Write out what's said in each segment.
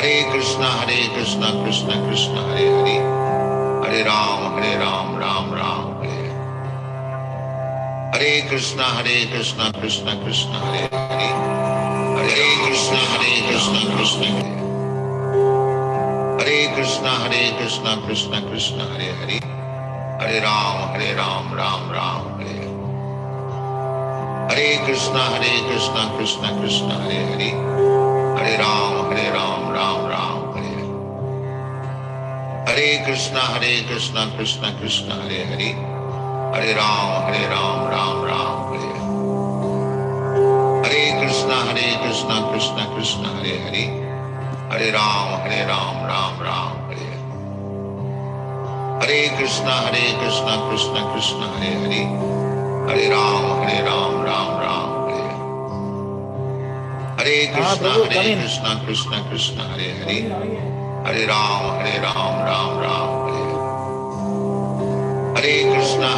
Krishna Krishna Krishna Hare Hare, Hare Ram Ram Ram Hare Hare. Hare Krishna Krishna Krishna Hare Hare, Hare Krishna Krishna Krishna Hare Krishna Krishna Krishna Hare Hare, Hare Ram Ram Ram Hare Hare. Hare Krishna Krishna Krishna Hare Hare, Hare Ram Ram Ram Hare Hare. Hare Krishna Krishna Krishna Hare Hare, Hare Ram Ram Ram Hare Hare. Hare Krishna Krishna Krishna Hare Hare, Hare Ram Ram Ram Hare Hare. Hare Krishna Krishna Krishna Hare Hare, Hare Ram Ram Ram Hare Hare. Hare Krishna Krishna Krishna Hare Hare, Hare Ram Ram Ram Hare Hare. Hare Krishna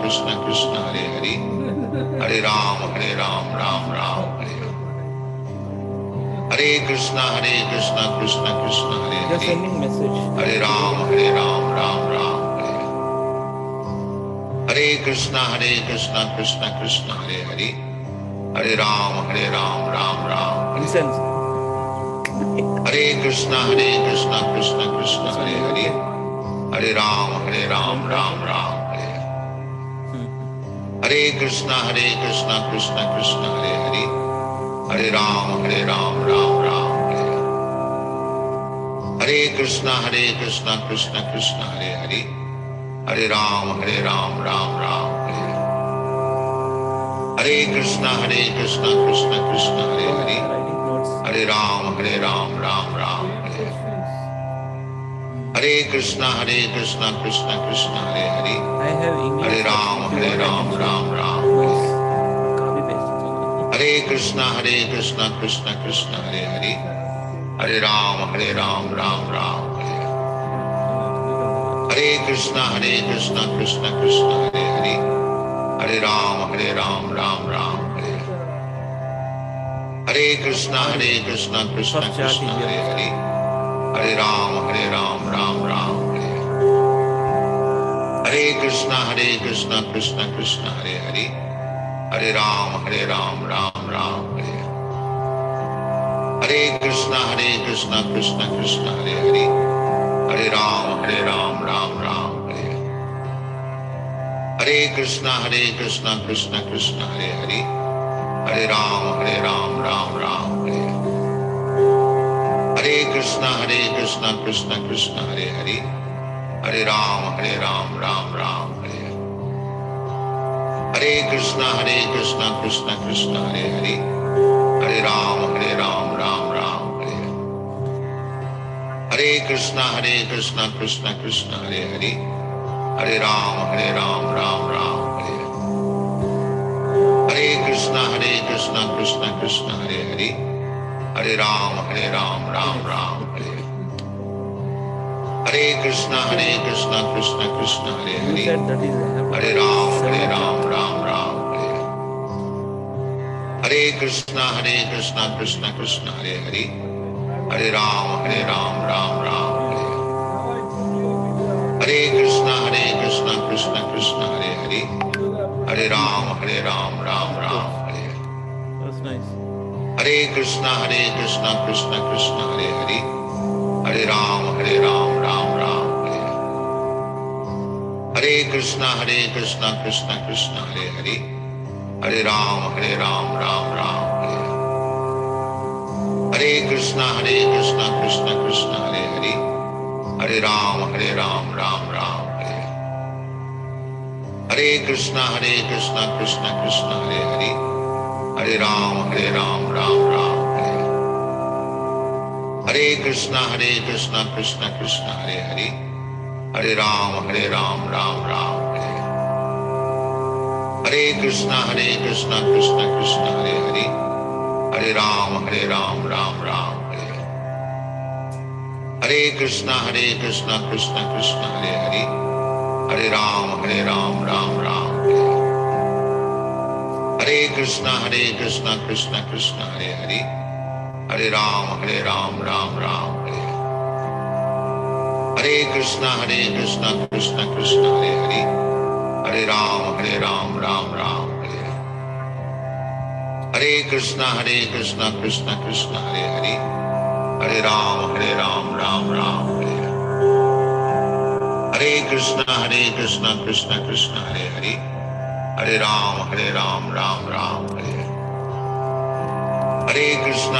Krishna Krishna Hare Hare, Hare Ram Ram Ram Hare Hare. Hare Krishna Krishna Krishna Hare Hare, Just sending message. Hare Ram Ram Ram Hare Hare. Hare Krishna Krishna Krishna Hare Hare, Hare Ram Ram Ram. Incense. Hare Krishna Krishna Krishna Hare Hare, Hare Ram Ram Ram Hare Hare. Hare Krishna Krishna Krishna Hare Hare, Hare Ram Ram Ram Hare Hare. Hare Krishna Krishna Krishna Hare Hare, Hare Ram Ram Ram Hare Hare. Hare Krishna Krishna Krishna Hare Hare, Hare Ram Ram Ram Hare Hare. Hare Krishna Krishna Krishna Hare Hare, I have English. Hare Ram Ram Ram Hare Hare. Copy paste. Hare Krishna Krishna Krishna Hare Hare, Hare Ram Ram Ram Hare Hare. Hare Krishna Krishna Krishna Hare Hare, Hare Ram Ram Ram Hare Hare. Hare Krishna Krishna Krishna Hare Hare, Hare Ram Ram Ram Hare Hare. Hare Krishna Krishna Krishna Hare Hare, Hare Ram Ram Ram Hare Hare. Hare Krishna Krishna Krishna Hare Hare, Hare Ram Ram Ram Hare Hare. Hare Krishna Krishna Krishna Hare Hare, Hare Ram Ram Ram Hare Hare. Hare Krishna Krishna Krishna Hare Hare, Hare Ram Ram Ram Hare Hare. Hare Krishna Krishna Krishna Hare Hare, Hare Ram Ram Ram Hare Hare. Hare Krishna Krishna Krishna Hare Hare, Hare Ram Ram Ram Hare Hare. Hare Krishna Krishna Krishna Hare Hare, Hare Ram Ram Ram Hare Hare. Hare Krishna Krishna Krishna Hare You Hare, said that is Hare Ram Ram Ram Hare Hare. Hare Krishna Krishna Krishna Hare Hare, Hare Ram Ram Ram Hare Hare. Hare Krishna Krishna Krishna Hare Hare, Hare Ram Ram Ram Hare Hare. That's nice. Hare Krishna Krishna Krishna Hare Hare, Hare Ram Ram Ram Hare Hare. Hare Krishna Krishna Krishna Hare Hare, Hare Ram Ram Ram Hare Hare. Hare Krishna Krishna Krishna Hare Hare, Hare Ram Ram Ram Hare Hare. Hare Krishna Krishna Krishna Hare Hare, Hare Ram Ram Ram Hare Hare. Hare Krishna Krishna Krishna Hare Hare, Hare Ram Ram Ram Hare Hare. Hare Krishna Krishna Krishna Hare Hare, Hare Ram Ram Ram Hare Hare. Hare Krishna Krishna Krishna Hare Hare, Hare Ram Ram Ram Hare Hare. Hare Krishna Krishna Krishna Hare Hare, Hare Ram, Ram Ram, Hare Krishna, Krishna Krishna, Hare Hare, Hare Ram, Ram Ram, Hare Krishna, Krishna Krishna, Hare Hare, Hare Ram, Ram Ram, Hare Krishna, Krishna Krishna, Hare Hare, Hare Ram, Ram Ram, Hare Krishna,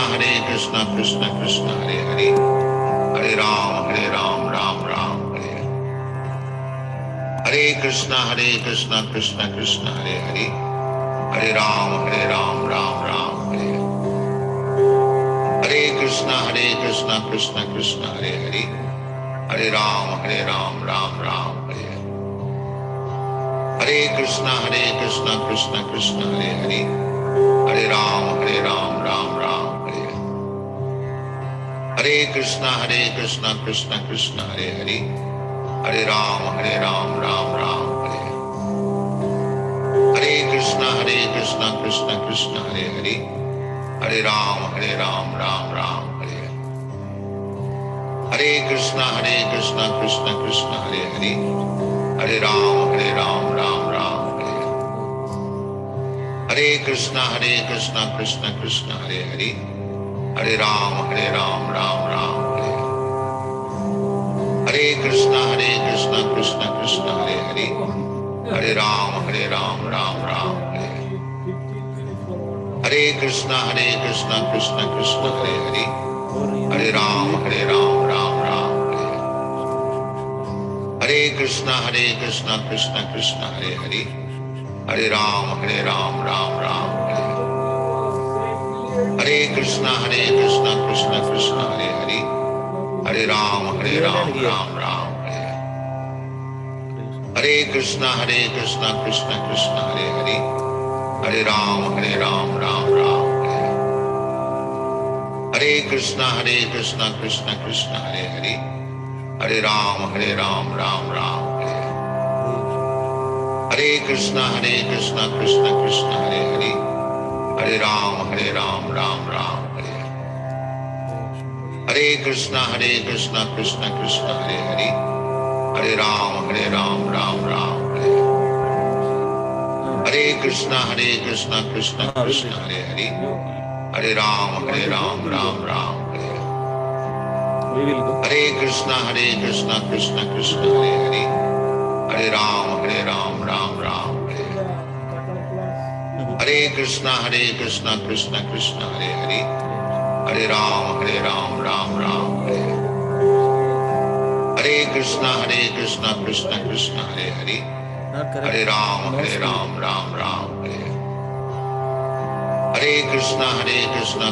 Krishna Krishna, Hare Hare, Hare Ram, Ram Ram, Hare Krishna, Krishna Krishna, Hare Hare, Hare Ram, Ram Ram, Hare Krishna, Krishna Krishna, Hare Hare, Hare Ram, Ram Ram, Hare Krishna, Krishna Krishna, Hare Hare, Hare Ram, Ram Ram, Hare Krishna, Krishna Krishna, Hare Hare, Hare Ram, Ram Ram, Hare Krishna, Krishna Krishna, Hare Hare, Hare Ram, Ram Ram, Hare Krishna, Krishna Krishna, Hare Hare, Hare Ram, Ram Ram, Hare Krishna, Krishna Krishna, Hare Hare, Hare Ram, Ram Ram, Hare Krishna, Krishna Krishna, Hare Hare, Hare Ram, Ram Ram, Hare Krishna, Krishna Krishna, Hare Hare, Hare Ram, Ram Ram, Hare Krishna, Krishna Krishna, Hare Hare, Hare Ram, Ram Ram, Hare Krishna, Krishna Krishna, Hare Hare, Hare Ram, Ram Ram, Hare Krishna, Krishna Krishna, Hare Hare, Hare Ram, Ram Ram, Hare Krishna, Krishna Krishna, Hare Hare, Hare Ram, Ram Ram, Hare Krishna, Krishna Krishna, Hare Hare, Hare Ram, Ram Ram, Hare Krishna, Krishna Krishna, Hare Hare, Hare Ram, Ram Ram, Hare Krishna, Krishna Krishna, Hare Hare, Hare Ram, Ram Ram, We will go. Hare Krishna, Krishna Krishna, Hare Hare, Hare Ram, Ram Ram, Hare Krishna, Krishna Krishna, Hare Hare, Hare Ram, Ram Ram, Hare Krishna, Krishna Krishna, Hare Hare, Not correct. Hare Ram, No speed. Ram Ram, Hare Krishna,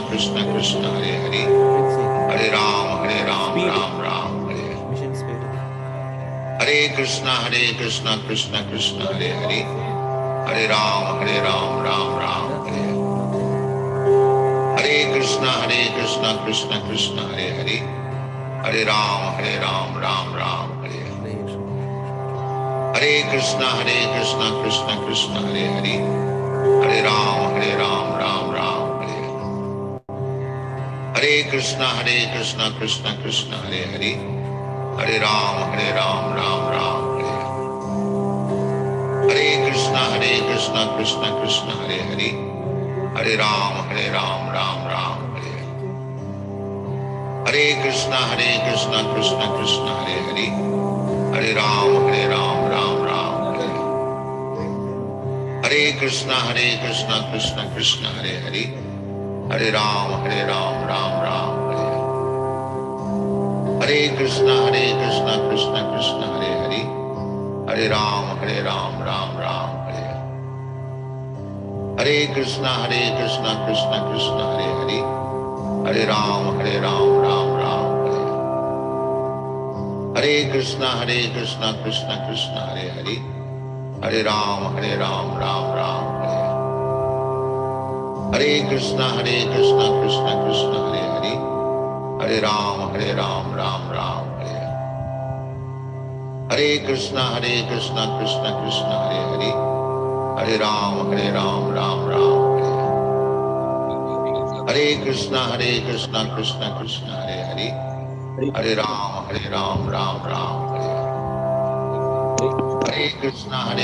Krishna Krishna, Hare Hare, Let's see. Hare Ram, Speed. Ram Ram, Mission speed. Hare Krishna, Krishna Krishna, Hare Hare, Hare Ram, Ram Ram, Hare Krishna, Krishna Krishna, Hare Hare, Hare Ram, Ram Ram, Hare Krishna, Krishna Krishna, Hare Hare, Hare Ram, Ram Ram, Hare Krishna, Krishna Krishna, Hare Hare, Hare Ram, Ram Ram, Hare Krishna, Krishna Krishna, Hare Hare, Hare Ram, Ram Ram, Hare Krishna, Krishna Krishna, Hare Hare, Hare Ram, Ram Ram, Hare Krishna, Krishna Krishna, Hare Hare, Hare Ram, Ram Ram, Hare Krishna, Krishna Krishna, Hare Hare, Hare Ram, Ram Ram, Hare Krishna, Krishna Krishna, Hare Hare, Hare Ram, Ram Ram, Hare Krishna, Krishna Krishna, Hare Hare, Hare Ram, Ram Ram, Hare Krishna, Krishna Krishna, Hare Hare, Hare Ram, Ram Ram, Hare Krishna, Krishna Krishna, Hare Hare, Hare Ram, Ram Ram, Hare Krishna Krishna Krishna Hare Hare, Hare Ram Ram Ram Hare Hare. Hare Krishna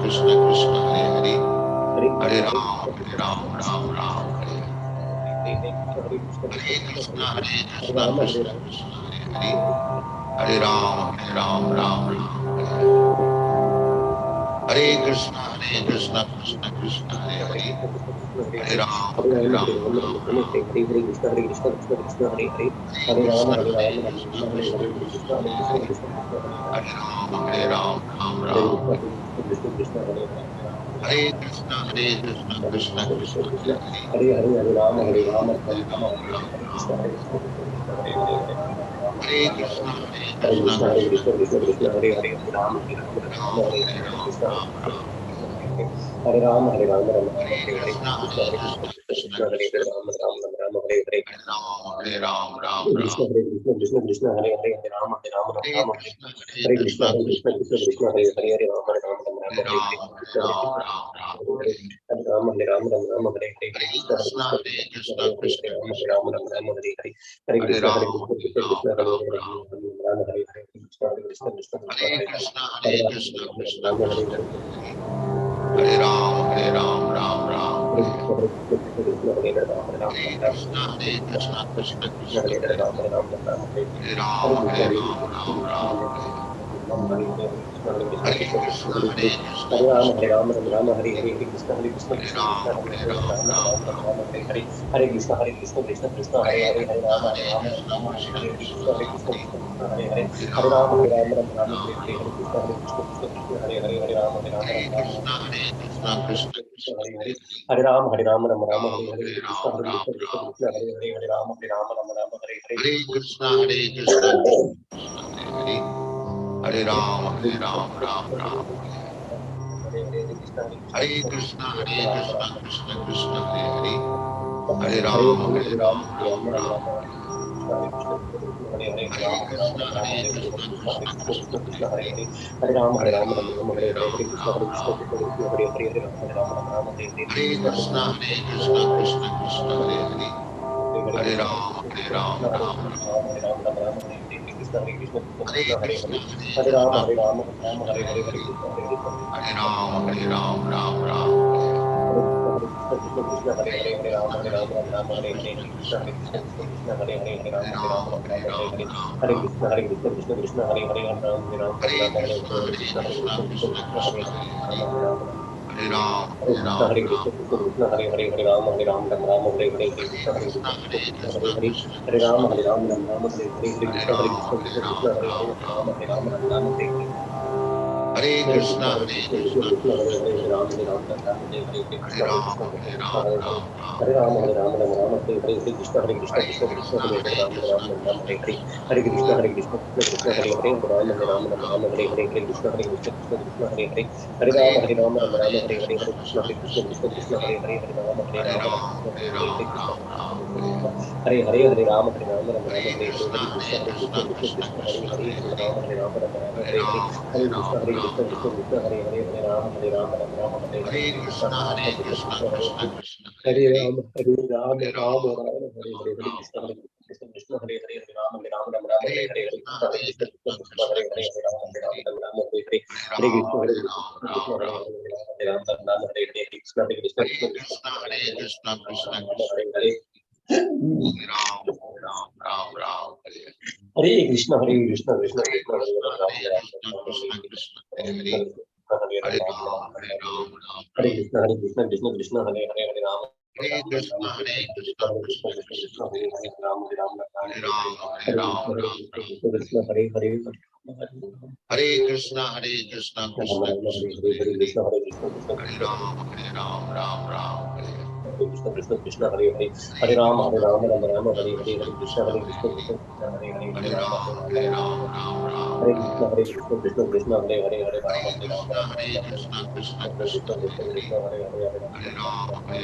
Krishna Krishna Hare Hare, Hare Ram Ram Ram Hare Hare. Hare Krishna Krishna Krishna Hare Hare, Hare Ram Ram Hare Hare. Hare Krishna Krishna Krishna Hare Hare, Hare Ram Ram Ram. Hare Krishna Krishna Krishna Hare Hare, Hare Ram Ram Ram. Hare Krishna Krishna Hare Hare, Hare Ram Ram Ram. Hare Krishna Krishna Krishna Hare Ram Ram Ram. Hare Krishna Krishna Krishna Hare Ram Ram. Hare Krishna Krishna Krishna Hare Ram Ram. Hare Krishna Krishna Krishna Hare Ram Ram. Hare Krishna Krishna Krishna Hare Ram Ram Ram. Hare Krishna Krishna Krishna Hare Ram Ram Ram. Hare Krishna Krishna Hare Ram Ram Ram. Hare Krishna Krishna Krishna Hare Ram Ram Ram. Hare Krishna Krishna Krishna Hare Ram Ram. Hare Krishna Krishna Krishna Hare Ram Ram Ram. Hare Krishna Krishna Krishna Hare Ram Ram Ram. Hare Krishna Krishna Krishna Hare Ram Ram. Hare Krishna Krishna Krishna Hare Ram Ram Ram. Hare Krishna Krishna Hare Ram Ram. Hare Krishna Krishna Hare Ram Ram Ram. Hare Krishna Krishna Hare Ram Ram. Hare Krishna Krishna Hare Ram Ram. Hare Krishna Hare Ram Ram. Hare Krishna Hare Ram Ram. Hare Krishna Hare Ram Ram. Hare Krishna Krishna Hare Ram Ram. Hare Krishna Krishna Hare Ram Ram. Hare Krishna Hare Ram Ram. Hare Krishna Hare Ram Ram. Hare Krishna Krishna Hare Ram Ram. Hare Krishna Krishna Hare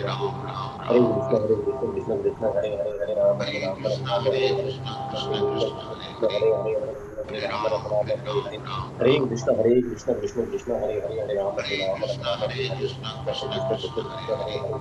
Ram Ram. Hare Krishna Krishna Hare Ram Ram. Hare Krishna Hare Ram Ram. Hare Krishna Krishna Hare Ram Ram. Hare Krishna Krishna Hare Ram Ram. Hare Krishna Krishna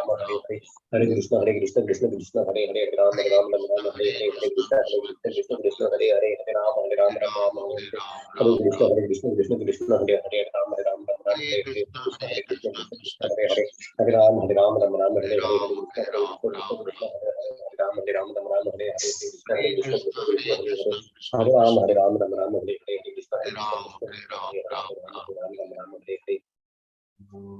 Ram Hare Hare Hare Krishna Krishna Krishna Hare Hare Ram Ram Ram Hare Hare Hare Krishna Krishna Hare Hare Hare Ram Ram Ram Hare Hare Hare Krishna Krishna Hare Hare Ram Ram Ram Hare Hare Krishna Krishna Hare Hare Hare Ram Ram Ram Hare Hare Hare Krishna Krishna Hare Hare Ram Ram Hare Hare Krishna Krishna Hare Hare Hare Ram Ram Hare Hare Krishna Krishna Hare Hare Hare Ram Ram Hare Hare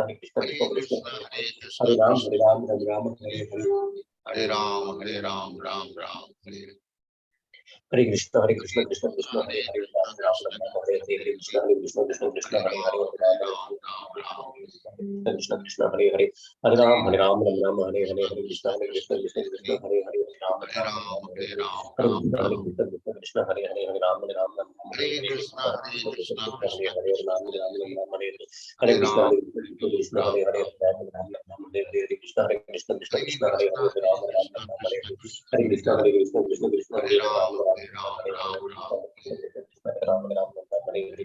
Hare Krishna Krishna Krishna Krishna, Hare Hare Hare Krishna, Ram Krishna Hare Ram Ram Ram Hare Hare Hare Ram, Hare Ram, Ram Ram, Hare Hare Krishna Krishna Krishna Hare Hare Hare Krishna, Ram Krishna Ram Ram Krishna, Hare Hare Krishna Krishna Krishna Krishna Hare Hare Hare Ram, Ram Hare Ram Ram, Ram Ram, Krishna Krishna Hare Hare Hare Ram Hare Ram Ram Ram Hare Hare Hare Krishna Krishna Krishna Krishna Hare Hare Ram Hare Ram Ram, Hare Hare Ram, Hare Ram Hare Ram, Krishna Krishna Krishna Hare Hare Hare Ram Ram Ram Hare Hare Hare Krishna, Krishna Hare Krishna Krishna, Krishna Hare Krishna Hare Krishna, Ram Ram Ram Hare Hare Hare Krishna Ram, Hare Hare Krishna Ram, Krishna Ram Hare Hare Ram, Ram Ram Hare Hare Krishna Hare Krishna Krishna Hare Krishna Hare Krishna, Hare Hare Ram Ram Krishna, Ram Hare Krishna Krishna, Hare Krishna Hare Krishna Krishna Krishna Hare Hare Ram, Ram Ram Hare Ram, Hare Ram Hare Ram, Krishna Krishna Ram Ram Hare Hare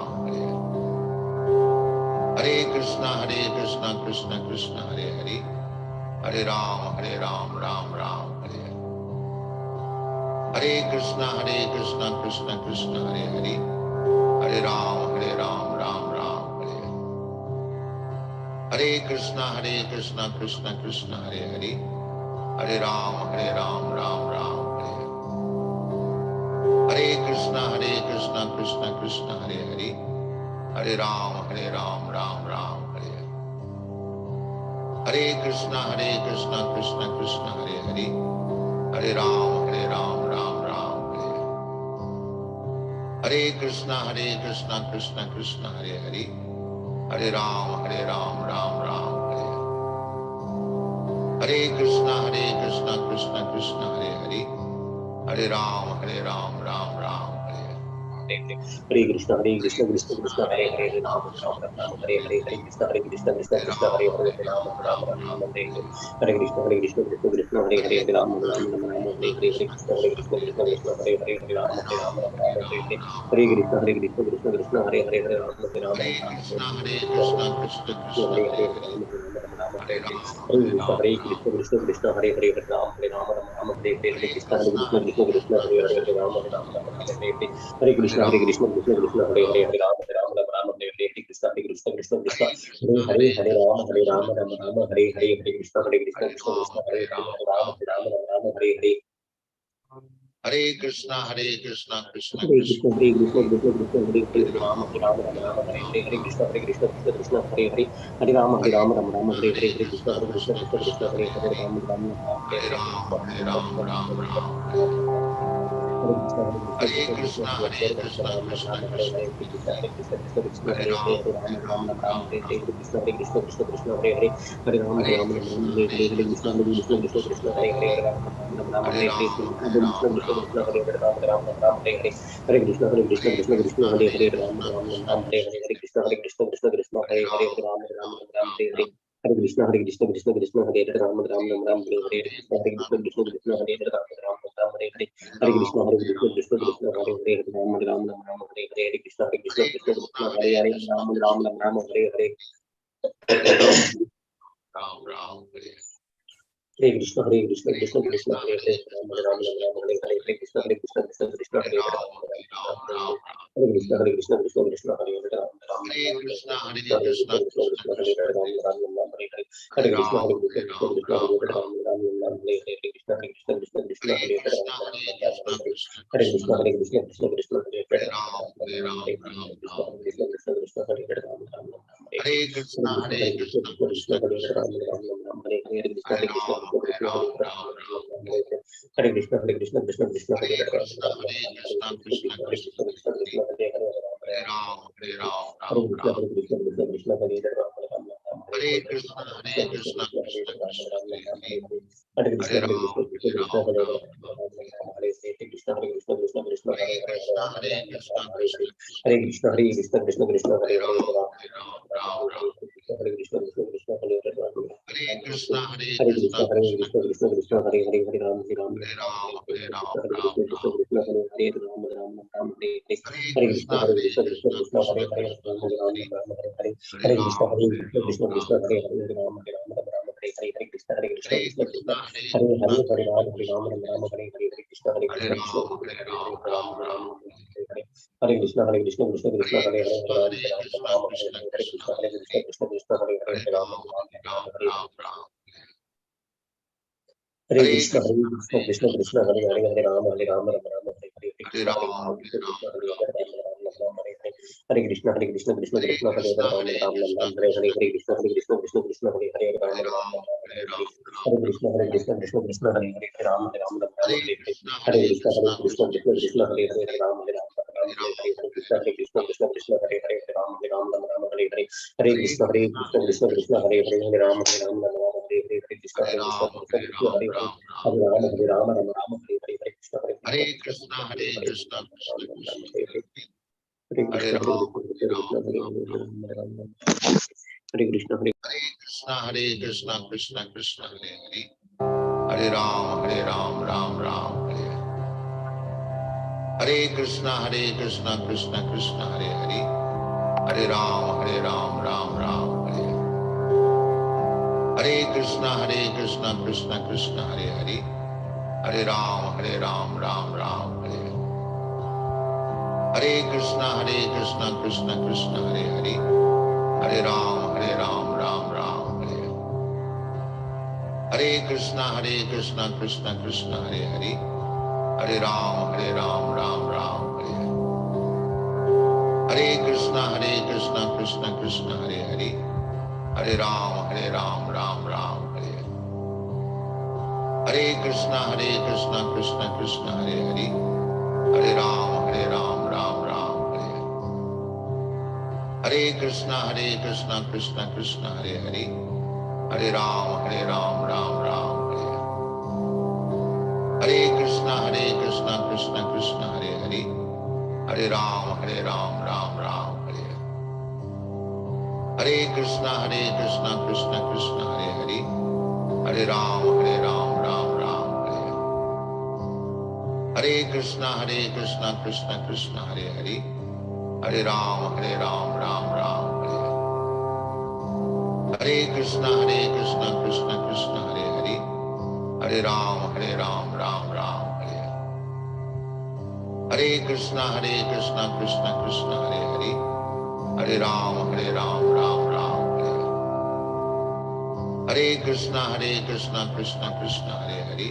Ram, Hare Krishna, Krishna Krishna, Hare Hare, Hare Ram, Ram Ram, Hare Hare. Hare Krishna, Krishna Krishna, Hare Hare, Hare Ram, Ram Ram, Hare Hare. Hare Krishna, Krishna Krishna, Hare Hare, Hare Ram, Ram Ram, Hare Krishna, Krishna Krishna, Hare Hare, Hare Ram, Ram Ram, Hare Krishna, Krishna Krishna, Hare Hare, Hare Ram, Ram Ram, Hare Krishna, Krishna Krishna, Hare Hare, Hare Ram, Ram Ram, Hare Krishna, Krishna Krishna, Hare Hare, Hare Ram, Ram Ram, Hare Krishna, Krishna Krishna, Hare Hare, Ram Ram, Hare Hare, Hare Krishna, Krishna Krishna, Hare Hare, Ram Ram, Hare Hare, Hare Krishna, Krishna Krishna, Hare Hare, Ram Ram, Hare Hare, Hare Krishna, Krishna, Hare Hare, Ram Ram, Hare Hare, Hare Krishna, Krishna, Hare Hare, Ram Ram, Hare Hare Krishna, Hare, Krishna Krishna, Hare Hare Hare, Hare, Ram Ram, Hare Hare Hare, Ram, Hare Krishna, Ram Krishna Krishna, Hare Hare, Ram Ram, Hare Hare, Hare Hare Krishna, Krishna, Krishna Krishna, Hare Hare, Ram Ram, Hare Hare, Hare Hare Krishna, Ram, Krishna, Hare Hare, Hare Ram, Hare Krishna, Krishna, Hare Hare Krishna, Hare, Hare Ram, Krishna Hare Hare, Hare Krishna, Hare Ram, Krishna, Hare Hare, Hare Ram, Hare Hare. Hare Krishna, Krishna Hare Krishna, Krishna, Hare Krishna, Krishna Krishna, Hare Hare, Hare Hare Rama, Ram, Hare Rama, Rama Rama, Hare Hare, Hare Krishna, Krishna Krishna, Hare Hare, Hare Rama, Hare Hare Rama, Rama Rama, Hare Hare, Hare Krishna, Krishna, Krishna Krishna, Hare Hare Hare, Hare, Rama Rama, Hare Hare Hare, Hare Ram, Krishna, Ram Hare Krishna, Hare Krishna, Hare Krishna Krishna, Krishna, Hare Hare, Krishna Rama Krishna, Rama, Hare Hare, Hare Hare Krishna, Krishna, Hare Hare Hare, Ram, Hare Rama, Rama Rama, Hare Hare, Hare Krishna, Krishna, Hare Hare, Hare Rama, Hare Rama Rama, Krishna, Hare Hare, Hare Krishna, Krishna Krishna, Krishna, Krishna, Hare Hare, Hare Rama, Rama Rama, Hare Hare Hare, Ram, Krishna, Ram Krishna, Hare Hare, Rama Rama, Hare Hare, Hare Krishna, Hare Krishna, Krishna, Krishna, Hare Hare, Ram Krishna Ram Krishna, Ram, Hare Hare, Hare Krishna, Krishna, Hare Hare Hare, Ram, Ram Ram Ram, Ram Hare Hare, Hare Krishna, Krishna, Krishna, Hare Hare, Ram Ram Ram, Hare Hare Hare, Krishna, Krishna, Krishna, Krishna, Hare Hare, Ram Ram Ram, Hare Hare, Hare Hare Ram, Krishna, Krishna, Krishna, Ram Hare Hare, Ram Ram Ram, Hare Hare, Hare Krishna, Krishna, Hare Krishna, Krishna, Hare Hare, Ram Ram, Hare Hare. Ram Hare Krishna, Krishna Krishna, Hare Hare, Ram Ram, Hare Hare, Hare Krishna, Krishna, Hare Hare Hare, Ram, Ram Ram Ram, Ram Hare Krishna, Krishna Krishna, Hare Hare, Ram Ram, Hare Hare Krishna, Hare, Krishna Krishna, Krishna, Hare Krishna Hare, Ram Ram, Hare Hare, Hare Hare Krishna, Ram, Krishna Ram Krishna, Hare Hare, Ram Ram, Hare Hare, Krishna, Krishna, Hare Hare Hare, Krishna, Ram Ram, Krishna Hare Hare, Krishna, Hare Krishna, Krishna Hare Hare Hare, Ram, Ram Ram, Hare Hare, Ram Krishna, Krishna, Hare Hare, Ram Ram, Hare Hare, Hare Hare Krishna, Krishna, Krishna Krishna, Krishna Hare Hare, Krishna, Ram Ram, Hare Hare, Krishna, Hare Krishna Ram, Krishna, Hare Hare, Ram Ram Ram, Hare Hare, Hare Krishna, Krishna, Hare Hare Hare, Ram Krishna, Ram, Hare Hare, Krishna Krishna, Krishna, Krishna, Hare Hare, Ram Hare Ram, Ram, Hare Hare, Ram Hare Krishna, Krishna, Hare Hare, Ram Ram, Hare Hare Hare, Krishna, Krishna, Krishna Krishna, Hare Krishna, Hare, Ram Krishna Ram, Hare Hare Hare, Hare Krishna, Hare Ram, Krishna, Ram Hare Hare, Ram Ram Ram, Hare Hare, Krishna, Krishna, Hare Hare Hare, Krishna, Ram Ram, Hare Hare, Krishna Krishna, Hare Krishna, Krishna Krishna, Hare Hare Hare, Ram, Ram Ram, Ram Hare Ram Hare, Hare Krishna, Krishna, Hare Hare, Ram Hare Ram, Hare Krishna, Hare, Hare Krishna, Krishna Krishna Krishna, Krishna, Hare Hare, Hare Ram, Hare Ram, Ram, Hare Hare, Ram Krishna, Ram Krishna Ram Krishna, Hare Hare, Ram Ram, Hare Hare, Hare Hare Krishna, Krishna, Krishna Krishna, Hare Krishna Hare, Krishna, Ram Ram, Hare Hare, Hare Hare Krishna, Ram, Krishna Ram Krishna, Hare Hare, Ram Ram, Hare Hare, Hare Krishna, Krishna Hare Krishna, Krishna, Hare Hare, Krishna Hare Ram, Krishna, Ram, Hare Hare, Hare Krishna, Hare Krishna Krishna, Ram, Hare Ram Hare, Ram Ram Ram Hare Hare, Hare Krishna, Krishna Krishna, Hare Hare Hare, Krishna, Ram Krishna Ram, Hare Krishna, Hare, Hare Krishna Krishna, Krishna Krishna, Hare Hare Hare, Ram Ram, Ram, Ram Hare Hare, Ram Ram Hare Hare Krishna, Krishna, Krishna Krishna Krishna, Hare Krishna, Hare, Hare Rama, Hare Rama, Rama Rama, Hare Hare, Hare Hare Krishna, Ram, Krishna, Ram Hare Ram Hare, Rama Rama, Hare Hare, Hare Krishna, Krishna Hare Krishna, Hare Krishna, Hare, Rama Rama, Krishna Hare Hare, Krishna, Hare Krishna, Krishna Hare Hare, Rama Hare Rama, Ram, Hare Hare, Ram Ram Hare Krishna, Krishna Krishna, Hare Hare, Rama Rama, Rama Hare Hare Hare, Krishna, Hare Krishna, Krishna Krishna Krishna, Hare Hare, Rama Hare Rama, Ram, Hare Hare, Hare Krishna, Krishna Krishna, Hare Hare, Rama Rama, Hare Hare, Hare Hare Krishna, Krishna, Krishna Krishna, Hare Hare, Rama Rama, Hare Hare, Hare Krishna, Hare Krishna Ram, Krishna, Ram Hare Hare, Ram Ram Hare Rama, Hare Rama, Rama Rama, Hare Hare, Hare Krishna, Hare Krishna Krishna, Krishna, Hare Hare, Krishna Rama Krishna, Rama, Hare Hare, Hare Hare Krishna, Ram, Krishna Ram Krishna, Hare Ram Hare, Ram Rama Rama, Hare Krishna, Hare Krishna, Krishna Krishna, Hare Hare Hare Ram, Ram Ram Hare Krishna, Krishna Krishna, Hare Hare Hare Ram, Ram Ram Hare Krishna, Krishna Krishna, Hare Hare Hare Ram, Ram Ram Hare Krishna, Krishna Krishna, Hare Hare Hare Ram, Ram Ram Hare Hare Krishna Krishna Krishna Hare Hare, Hare Ram Ram Ram Hare Hare. Hare Krishna Krishna Krishna Hare Hare, Hare Ram Ram Ram Hare Hare. Hare Krishna Krishna Krishna Hare Hare, Hare Ram Ram Ram Hare Hare. Hare Krishna Krishna Krishna Hare Hare, Hare Ram Ram Ram Hare Hare. Hare Krishna Krishna Krishna Hare Hare, Hare Ram Ram Ram Hare Hare. Hare Krishna Krishna Krishna Hare Hare, Hare Ram Ram Ram Hare Hare. Hare Krishna Krishna Krishna Hare Hare, Hare Ram Ram Ram Hare Hare. Hare Krishna Krishna Krishna Hare Hare, Hare Ram Ram Ram Hare Hare. Hare Krishna Krishna Krishna Hare Hare, Hare Ram Ram Ram Hare Hare. Hare Krishna Krishna Krishna Hare Hare, Hare Ram Ram Ram Hare Hare. Hare Krishna Krishna Krishna Hare Hare,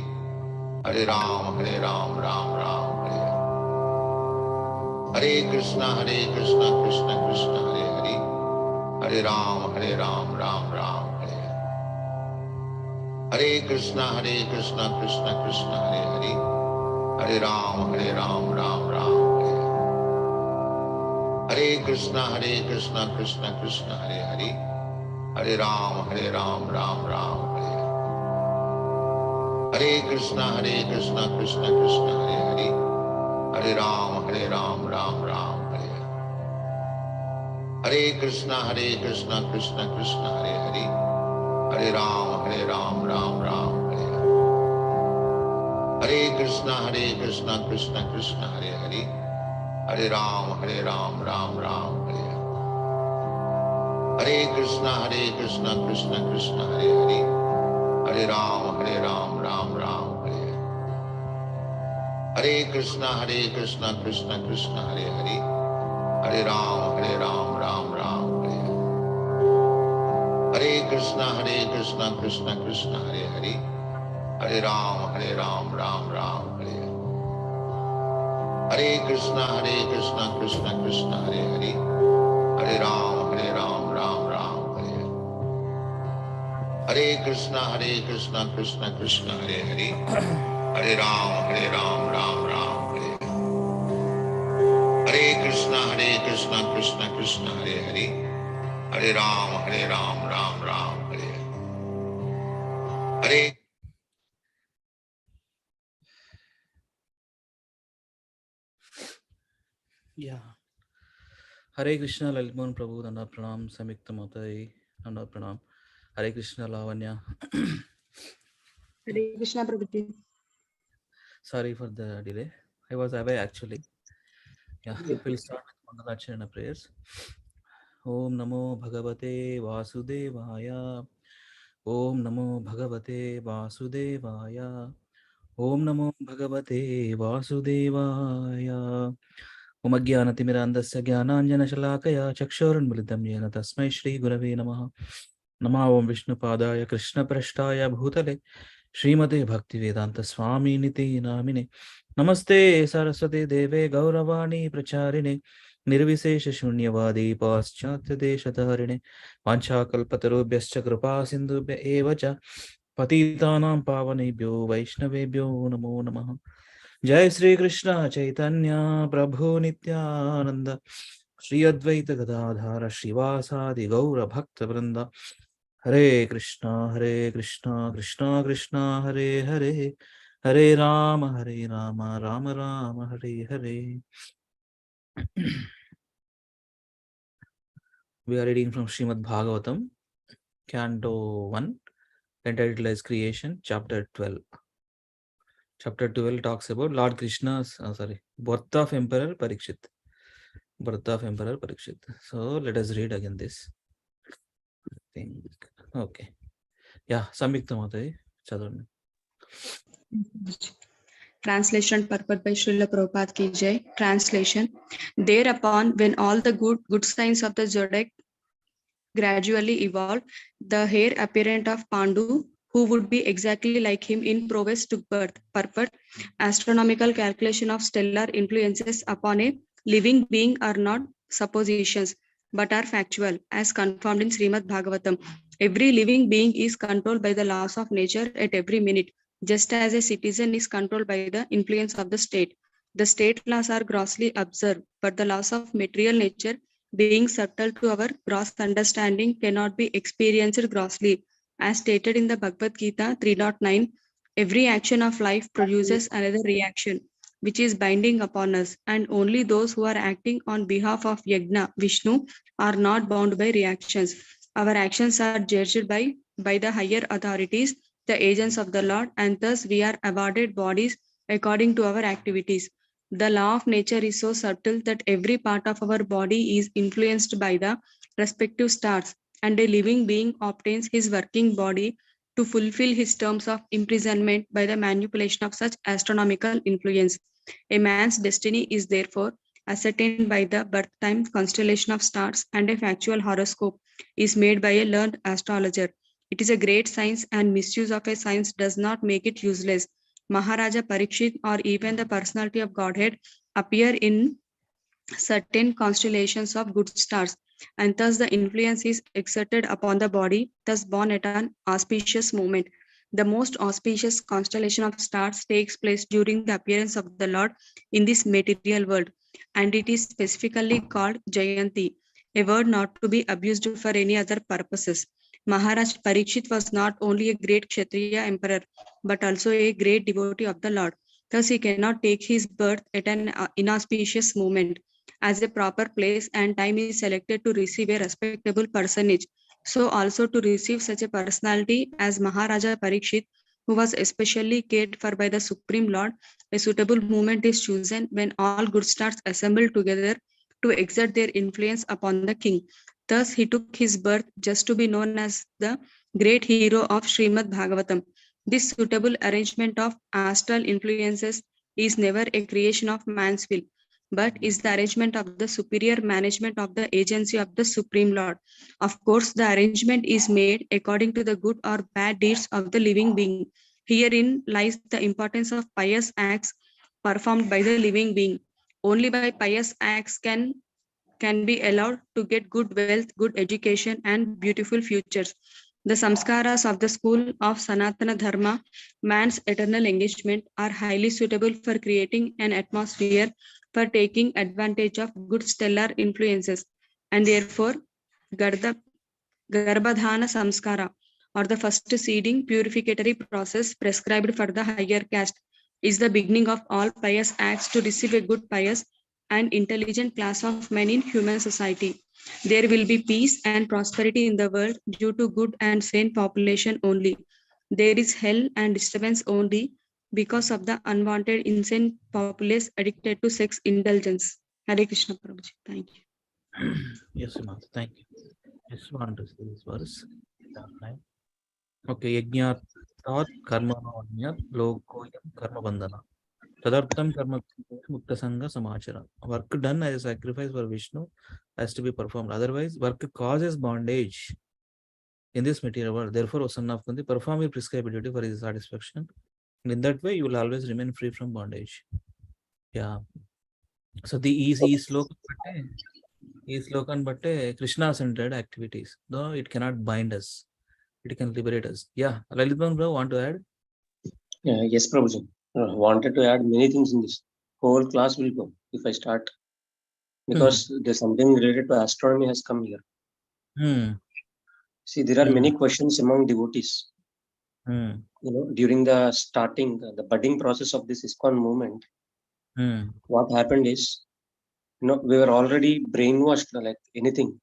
Hare Ram Ram Ram Hare Hare. Hare Krishna Krishna Krishna Hare Hare, Hare Ram Ram Ram Hare Hare. Hare Krishna Krishna Krishna Hare Hare, Hare Ram Ram Ram Hare Hare. Hare Krishna Krishna Krishna Hare Hare, Hare Ram Ram Ram Hare Hare. Hare Krishna Krishna Krishna Hare Hare, Hare Ram Ram Ram Hare Hare. Hare Krishna Krishna Krishna Hare Hare, Hare Ram Ram Ram Hare Hare. Hare Krishna Krishna Krishna Hare Hare, Hare Ram Ram Ram Hare Hare. Hare Krishna Krishna Krishna Hare Hare, Hare Ram Ram Ram Hare Hare. Hare Krishna Krishna Krishna Hare Hare, Hare Ram Ram Ram Hare Hare. Hare Krishna Krishna Krishna Hare Hare, Hare Ram Ram Ram Hare Hare. Hare Krishna Krishna Krishna Hare Hare, Hare Ram Ram Ram Hare Hare. Hare Krishna Krishna Krishna Hare Hare, Hare Ram Ram Hare Hare. Hare Yeah. Hare Krishna, Lalman Prabhu, Nanda Pranam, Samyukta Matai, Nanda Pranam. Hare Krishna, Lavanya. Hare Krishna, Prabhuji. Sorry for the delay. I was away actually. Yeah, we'll start with Mangalacharana prayers. Om Namo Bhagavate Vasudevaya. Om Namo Bhagavate Vasudevaya. Om Namo Bhagavate Vasudevaya. Om Ajnanatimirandasya Jnananjana Shalakaya Chakshurunmilitam Yena Tasmai Shri Gurave Namaha. Namo Om Vishnu Padaya Krishna Prashtaya Bhutale Srimate Bhaktivedanta Swami Niti Namine. Namaste Saraswati Deve Gauravani Pracharine Nirvisesha Shunyavadi Paschatya Deshatarine Panchakalpatarubhyascha Kripa Sindhubhya Evacha Patitanam Pavanebhyo Vaishnavebhyo Namo Namaha. Jai Sri Krishna Chaitanya Prabhu Nityananda Shri Advaita Gadadhara Srivasadi Gaura Bhakta Vrinda. Hare Krishna Krishna Krishna Hare Hare Hare Rama Rama Rama Hare Hare. We are reading from Srimad Bhagavatam, Canto 1, entitled as Creation, Chapter 12. Chapter 12 talks about Lord Krishna's, birth of Emperor Parikshit. Birth of Emperor Parikshit. So let us read again this. Okay. Yeah, Samyukta Matai, Chadurne. Translation purport by Srila Prabhupada ki jai. Translation. Thereupon, when all the good signs of the zodiac gradually evolved, the heir apparent of Pandu who would be exactly like him in prowess took birth. Purport: astronomical calculation of stellar influences upon a living being are not suppositions, but are factual, as confirmed in Srimad Bhagavatam. Every living being is controlled by the laws of nature at every minute, just as a citizen is controlled by the influence of the state. The state laws are grossly observed, but the laws of material nature, being subtle to our gross understanding, cannot be experienced grossly. As stated in the Bhagavad Gita 3.9, every action of life produces another reaction, which is binding upon us, and only those who are acting on behalf of Yagna, Vishnu, are not bound by reactions. Our actions are judged by the higher authorities, the agents of the Lord, and thus we are awarded bodies according to our activities. The law of nature is so subtle that every part of our body is influenced by the respective stars, and a living being obtains his working body to fulfill his terms of imprisonment by the manipulation of such astronomical influence. A man's destiny is therefore ascertained by the birth time constellation of stars, and a factual horoscope is made by a learned astrologer. It is a great science, and misuse of a science does not make it useless. Maharaja Parikshit or even the personality of Godhead appear in certain constellations of good stars, and thus the influence is exerted upon the body, thus born at an auspicious moment. The most auspicious constellation of stars takes place during the appearance of the Lord in this material world, and it is specifically called Jayanti, a word not to be abused for any other purposes. Maharaj Parikshit was not only a great Kshatriya emperor, but also a great devotee of the Lord. Thus, he cannot take his birth at an inauspicious moment, as a proper place and time is selected to receive a respectable personage. So also to receive such a personality as Maharaja Parikshit, who was especially cared for by the Supreme Lord, a suitable moment is chosen when all good stars assemble together to exert their influence upon the king. Thus he took his birth just to be known as the great hero of Srimad Bhagavatam. This suitable arrangement of astral influences is never a creation of man's will, but is the arrangement of the superior management of the agency of the Supreme Lord. Of course, the arrangement is made according to the good or bad deeds of the living being. Herein lies the importance of pious acts performed by the living being. Only by pious acts can be allowed to get good wealth, good education, and beautiful futures. The samskaras of the school of Sanatana Dharma, man's eternal engagement, are highly suitable for creating an atmosphere for taking advantage of good stellar influences, and therefore Garbhadhana Samskara, or the first seeding purificatory process prescribed for the higher caste, is the beginning of all pious acts to receive a good, pious, and intelligent class of men in human society. There will be peace and prosperity in the world due to good and sane population only. There is hell and disturbance only because of the unwanted insane populace addicted to sex indulgence. Hare Krishna Prabhuji. Thank you. Yes, Sumant, thank you. Just want to see this verse. Okay, yajnat karma lokoyam karma bandhana. Tadartham karma mukta sangha samachara. Work done as a sacrifice for Vishnu has to be performed. Otherwise, work causes bondage in this material world. Therefore, O son of Kunti, perform your prescribed duty for his satisfaction. And in that way, you will always remain free from bondage. Yeah. So the slokan batte Krishna-centered activities. Though it cannot bind us, it can liberate us. Yeah, Lalitman bro, want to add? Yes, Prabhuji. Wanted to add many things in this. Whole class will go if I start, because there's something related to astronomy has come here. See, there are many questions among devotees. During the starting, the budding process of this ISKCON movement, what happened is, we were already brainwashed like anything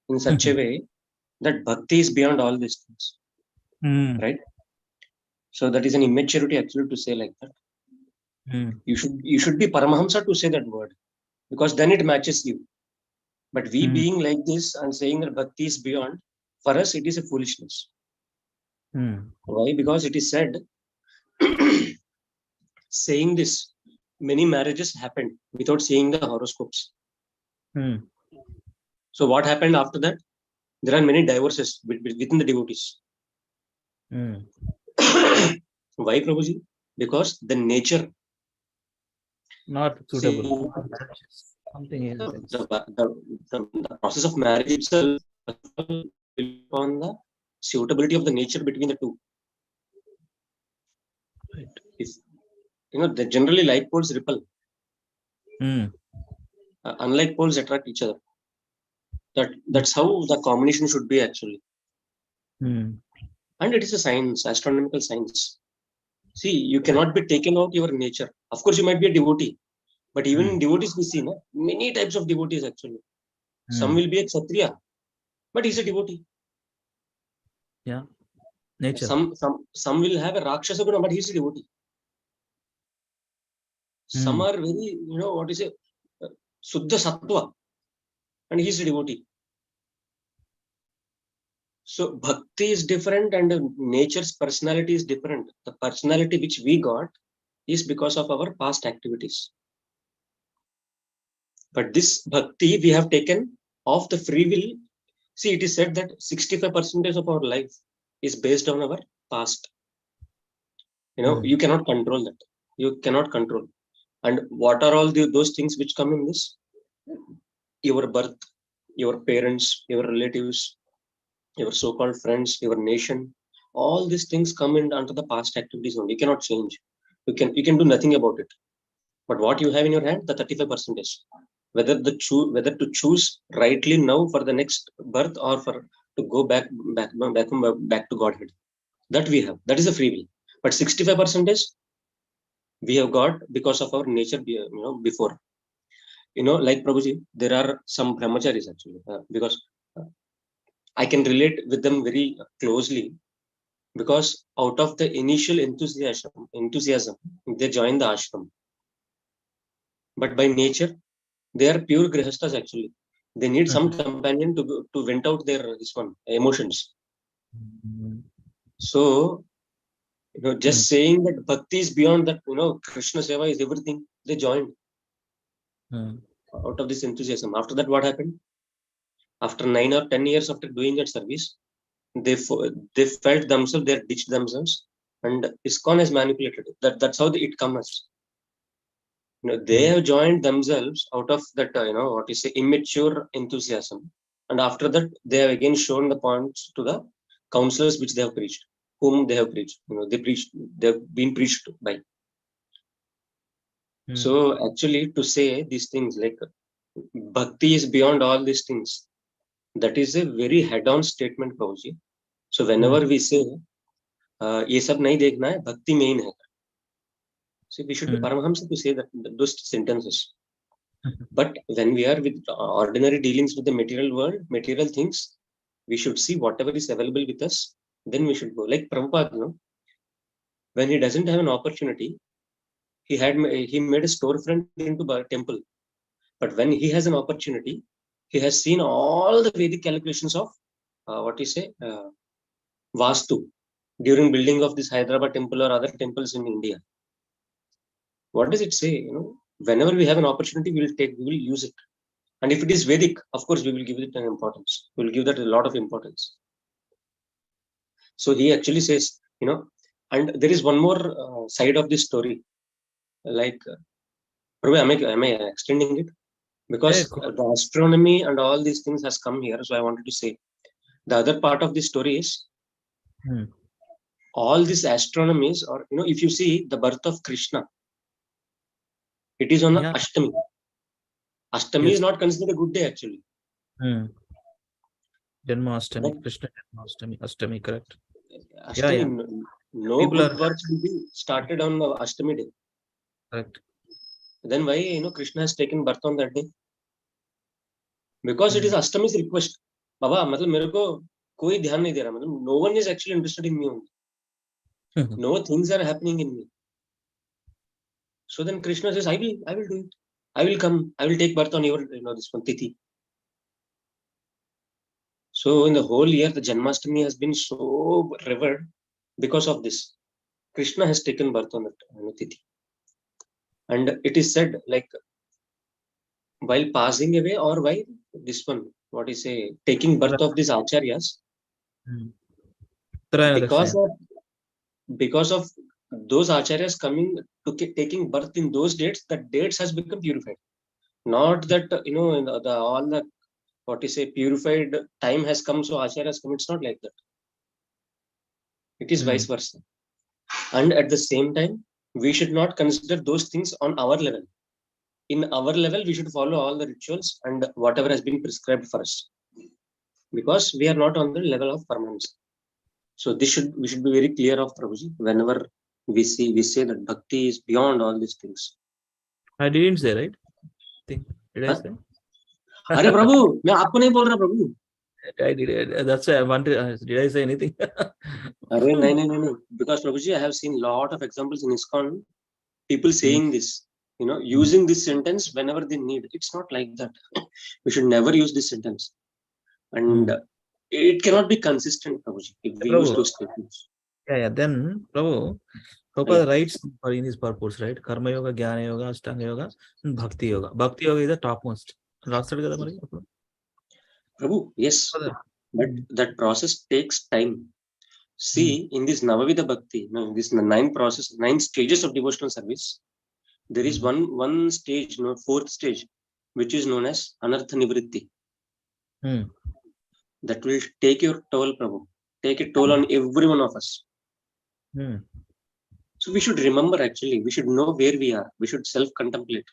in such a way that bhakti is beyond all these things, right? So that is an immaturity actually to say like that. You should be Paramahamsa to say that word, because then it matches you. But we being like this and saying that bhakti is beyond, for us it is a foolishness. Why? Because it is said, saying this, many marriages happened without seeing the horoscopes. So what happened after that? There are many divorces within the devotees. Why, Prabhuji? Because the nature, Not suitable. Something the, else. the process of marriage itself on the suitability of the nature between the two. Right. If, they generally like poles repel. Unlike poles attract each other. That's how the combination should be actually. And it is a science, astronomical science. See, you cannot be taken out your nature. Of course, you might be a devotee, but even devotees we see, many types of devotees actually. Some will be a Kshatriya, but he's a devotee. Yeah, nature. Some will have a Rakshasa guna, but he's a devotee. Some are very, Suddha Sattva, and he's a devotee. So bhakti is different and nature's personality is different. The personality which we got is because of our past activities. But this bhakti we have taken off the free will. See, it is said that 65% of our life is based on our past. You cannot control that. You cannot control. And what are all those things which come in this? Your birth, your parents, your relatives, your so-called friends, your nation, all these things come in under the past activities only. You cannot change. You can do nothing about it. But what you have in your hand, the 35% is whether to choose rightly now for the next birth or for to go back to Godhead. That we have. That is a free will. But 65% is we have got because of our nature. Before. Like Prabhuji, there are some brahmacharis actually because I can relate with them very closely because out of the initial enthusiasm, they join the ashram. But by nature, they are pure grihasthas actually. They need some companion to vent out their emotions. So, just saying that bhakti is beyond that, Krishna Seva is everything. They joined out of this enthusiasm. After that, what happened? After 9 or 10 years after doing that service, they felt themselves, they ditched themselves, and ISKCON has manipulated it. That's how it comes. They have joined themselves out of that, immature enthusiasm. And after that, they have again shown the points to the counselors which they have preached, whom they have preached. They've been preached by. So actually, to say these things like bhakti is beyond all these things, that is a very head-on statement, Prabhuji. So whenever we say, ये सब नहीं देखना है, bhakti main hai. See, we should be Paramahamsa to say that those sentences. But when we are with ordinary dealings with the material world, material things, we should see whatever is available with us. Then we should go. Like Prabhupada, when he doesn't have an opportunity, he made a storefront into a temple. But when he has an opportunity, he has seen all the Vedic calculations of Vastu during building of this Hyderabad temple or other temples in India. What does it say? Whenever we have an opportunity, we will use it. And if it is Vedic, of course, we will give it an importance. We will give that a lot of importance. So he actually says, and there is one more side of this story. Like, am I extending it? Because the astronomy and all these things has come here. So I wanted to say, the other part of this story is, all these astronomies, or, if you see the birth of Krishna, it is on the Ashtami. Ashtami is not considered a good day actually. Janmashtami, Krishna Janmashtami, Ashtami, correct. Ashtami, no good works will be started on the Ashtami day. Correct. Then why, Krishna has taken birth on that day? Because it is Ashtami's request. Baba, matlab mere ko koi dhyan nahi de raha. No one is actually interested in me only. No things are happening in me. So then Krishna says, I will do it. I will come. I will take birth on your, this one Tithi. So in the whole year, the Janmashtami has been so revered because of this. Krishna has taken birth on that Tithi. And it is said, like, while passing away or while this one, taking birth of these acharyas, because of those acharyas coming to taking birth in those dates, the dates has become purified. Not that all the what is say purified time has come, so acharya has come. It's not like that. It is vice versa. And at the same time, we should not consider those things on our level. In our level, we should follow all the rituals and whatever has been prescribed for us, because we are not on the level of permanence. So we should be very clear of, Prabhuji, whenever we say that bhakti is beyond all these things. I didn't say, right? Did I say? अरे प्रभु, मैं आपको नहीं बोल रहा प्रभु. I did. That's why I wanted. Did I say anything? अरे नहीं. Because Prabhuji, I have seen lot of examples in ISKCON, people saying this, using this sentence whenever they need. It's not like that. We should never use this sentence, and it cannot be consistent, Prabhuji, if we use those statements. Yeah. Then, Prabhu, Prabhupada writes in his purpose, right? Karma Yoga, Jnana Yoga, Ashtanga Yoga, and Bhakti Yoga. Bhakti Yoga is the topmost. Prabhu, yes, but that process takes time. See, in this Navavidha Bhakti, this 9 stages of devotional service, there is one stage, fourth stage, which is known as Anartha Nivritti. That will take your toll, Prabhu. Take a toll on every one of us. So we should remember, actually, we should know where we are. We should self-contemplate.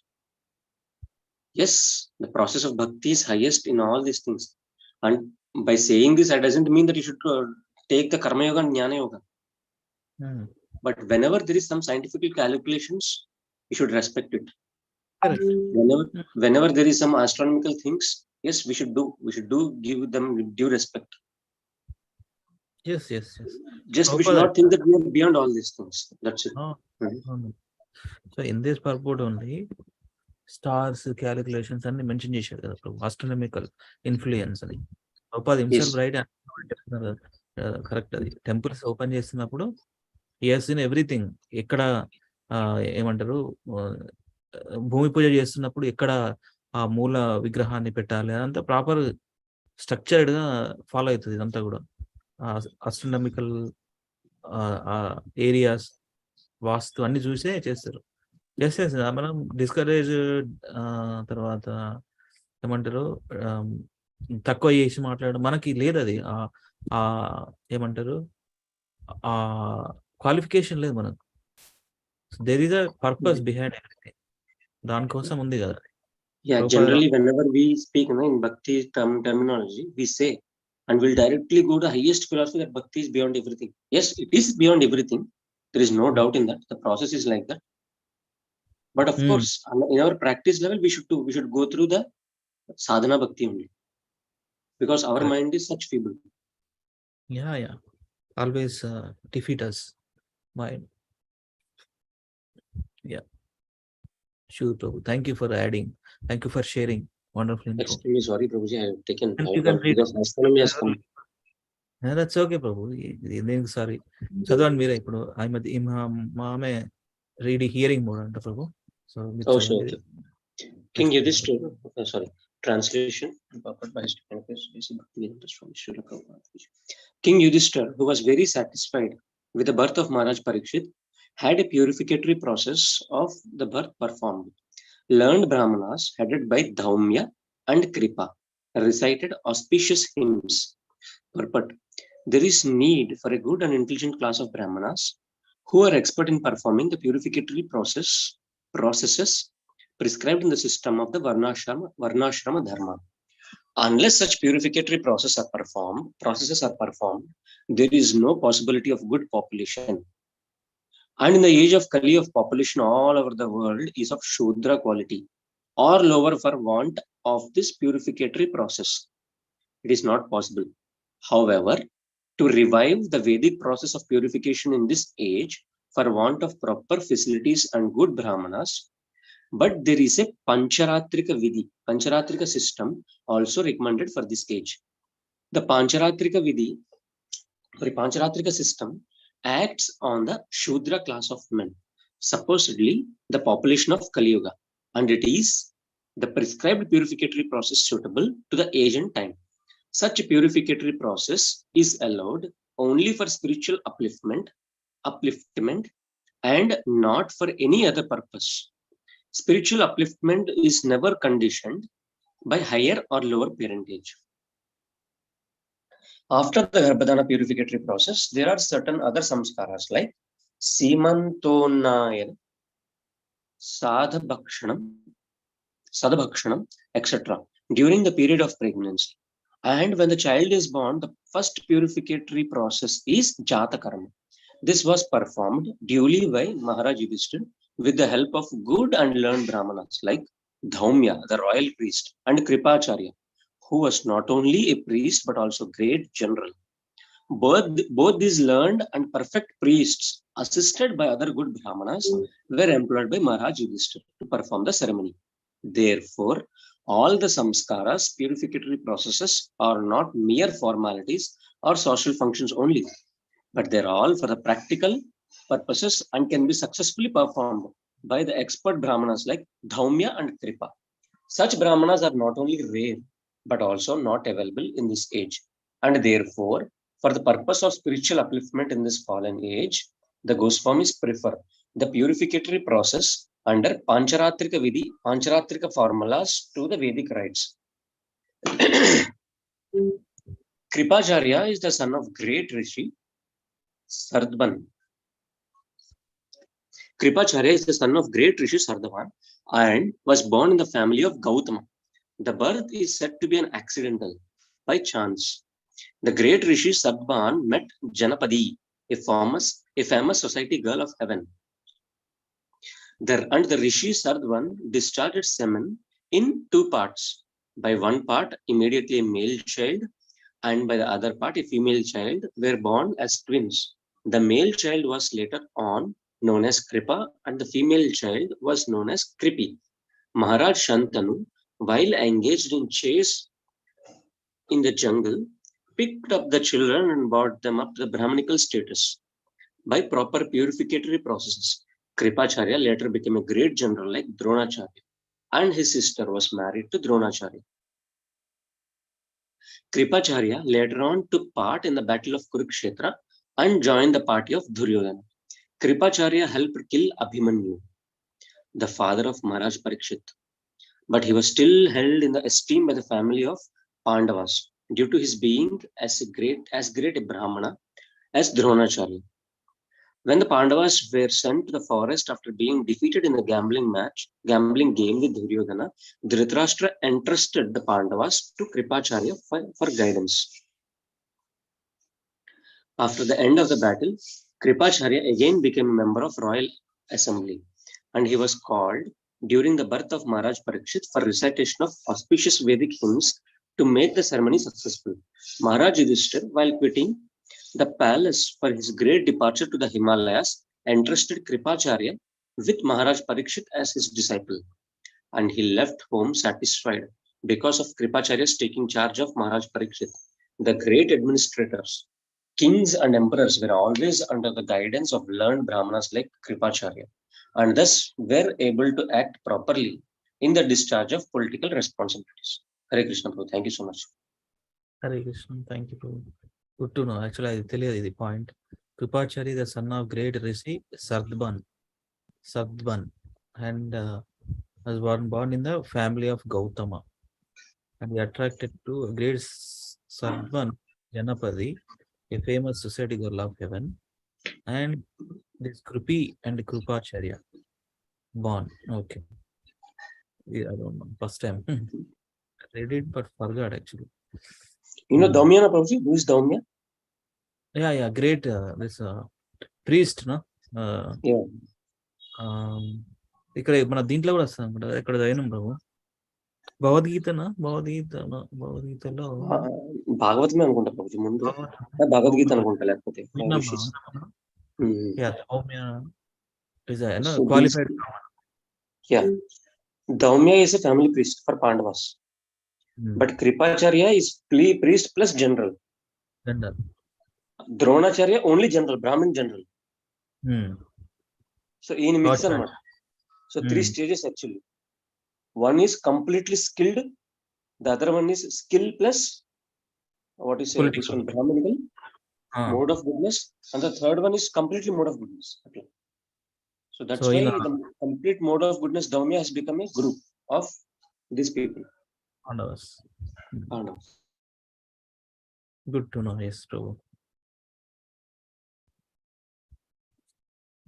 Yes, the process of bhakti is highest in all these things. And by saying this, I doesn't mean that you should take the Karma Yoga and Jnana Yoga. But whenever there is some scientific calculations, you should respect it. Whenever there is some astronomical things, yes, we should give them due respect. Yes. Just we should not think that we are beyond all these things. That's it. So in this purport only, stars calculations and mention astronomical influence ani Prabhupada himself right correct adi temples open చేస్తున్నప్పుడు he has seen everything ఎక్కడ ఏమంటారు భూమి పూజ చేస్తున్నప్పుడు ఎక్కడ ఆ మూల విగ్రహాన్ని పెట్టాలి అదంతా ప్రాపర్ స్ట్రక్చర్డ్ గా ఫాలో అవుతుంది ఇదంతా కూడా astronomical ఏరియాస్ వాస్తు అన్ని చూసే చేస్తారు. ఎస్ మనం డిస్కరేజ్ తర్వాత ఏమంటారు తక్కువ చేసి మాట్లాడడం మనకి లేదు. అది ఏమంటారు ఆ క్వాలిఫికేషన్ లేదు మనకు. There is a purpose behind everything. దానికోసం ఉంది కదా. Yeah, generally whenever we speak in bhakti terminology, we say and we'll directly go to the highest philosophy that bhakti is beyond everything. Yes, it is beyond everything. There is no doubt in that. The process is like that. But of course, in our practice level, we should go through the sadhana bhakti only, because our mind is such feeble. Yeah. Always defeat us, mind. Yeah. Sure, Prabhu. Thank you for adding. Thank you for sharing. Wonderful info. Extremely sorry, Prabhuji. I have taken because astronomy has come. Yeah, that's okay, Prabhu. Sorry. చదవండి మీరే ఇప్పుడు ఆమె hearing mode అంట Prabhu. So okay. King Yudhishthira, translation. King Yudhishthira, who was very satisfied with the birth of Maharaj Parikshit, had a purificatory process of the birth performed. Learned Brahmanas headed by Dhaumya and Kripa recited auspicious hymns. Purport: there is need for a good and intelligent class of Brahmanas who are expert in performing the purificatory processes prescribed in the system of the Varnashrama Dharma. Unless such purificatory processes are performed, there is no possibility of good population. And in the age of Kali, of population all over the world is of Shudra quality or lower for want of this purificatory process. It is not possible, however, to revive the Vedic process of purification in this age for want of proper facilities and good Brahmanas. But there is a Pancharatrika system also recommended for this age. The Pancharatrika system acts on the Shudra class of men, supposedly the population of Kali Yuga, and it is the prescribed purificatory process suitable to the age and time. Such a purificatory process is allowed only for spiritual upliftment and not for any other purpose. Spiritual upliftment is never conditioned by higher or lower parentage. After the Garbhadana purificatory process, there are certain other samskaras like Simantonayana, Sadabhakshanam, etc. during the period of pregnancy. And when the child is born, the first purificatory process is Jata Karma. This was performed duly by Maharaj Yudhishthira with the help of good and learned Brahmanas like Dhaumya, the royal priest, and Kripacharya, who was not only a priest but also great general. Both these learned and perfect priests, assisted by other good Brahmanas, were employed by Maharaj Yudhishthira to perform the ceremony. Therefore, all the samskaras, purificatory processes, are not mere formalities or social functions only, but they're all for the practical purposes and can be successfully performed by the expert Brahmanas like Dhaumya and Kripa. Such Brahmanas are not only rare, but also not available in this age. And therefore, for the purpose of spiritual upliftment in this fallen age, the Goswamis prefer the purificatory process under Pancharatrika Vidhi, Pancharatrika formulas to the Vedic rites. Kripacharya is the son of great Rishi Sardban. Kripacharya is the son of great Rishi Sardban and was born in the family of Gautama. The birth is said to be an accidental, by chance. The great Rishi Sardban met Janapadi, a famous society girl of heaven. And the Rishi Sardban discharged semen in two parts. By one part, immediately a male child, and by the other part, a female child, were born as twins. The male child was later on known as Kripa, and the female child was known as Kripi. Maharaj Shantanu, while engaged in chase in the jungle, picked up the children and brought them up to the Brahmanical status. By proper purificatory processes, Kripacharya later became a great general like Dronacharya, and his sister was married to Dronacharya. Kripacharya later on took part in the battle of Kurukshetra and joined the party of Duryodhana. Kripacharya helped kill Abhimanyu, the father of Maharaj Parikshit, but he was still held in the esteem by the family of Pandavas due to his being as great a Brahmana as Dronacharya. When the Pandavas were sent to the forest after being defeated in the gambling game with Duryodhana, Dhritarashtra entrusted the Pandavas to Kripacharya for guidance. After the end of the battle, Kripacharya again became a member of royal assembly, and he was called during the birth of Maharaj Parikshit for recitation of auspicious Vedic hymns to make the ceremony successful. Maharaj Yudhishthira, while quitting the palace for his great departure to the Himalayas, entrusted Kripacharya with Maharaj Parikshit as his disciple, and he left home satisfied because of Kripacharya's taking charge of Maharaj Parikshit. The great administrators, kings and emperors were always under the guidance of learned Brahmanas like Kripacharya, and thus were able to act properly in the discharge of political responsibilities. Hare Krishna Prabhu, thank you so much. Hare Krishna, thank you Prabhu. Good to know. Actually, I tell you the point. Kripacharya, the son of great Rishi Sardban, and was born in the family of Gautama, and he attracted to a great Sardban Janapadi, a famous society girl of heaven, and this Kripi and Kripacharya born. Okay, I don't know. First time I read it, but forgot actually. You know Dhaumya, na Prabhuji? Who is Dhaumya? Yeah, great. This priest, no? Yeah. ఇక్కడ మన దీంట్లో కూడా వస్తాం ఇక్కడ ఎక్కడ చదివినాం ప్రభు భగవద్గీతలో భాగవతమే అనుకుంటా ప్రభుజీ ముందు భగవద్గీత అనుకుంటా లేకపోతే qualified. Yeah, Dhaumya is a family priest for Pandavas, but Kripacharya is priest plus general. Dronacharya only general, Brahmin general. So in mix anamata. So three stages actually. One is completely skilled, the other one is skill plus what is it? This one Brahminical mode of goodness, and the third one is completely mode of goodness. Okay. So that's So why in the complete mode of goodness Dhaumya has become a group of these people. Pandavas. Pandavas. Good to know. Yes, Prabhu.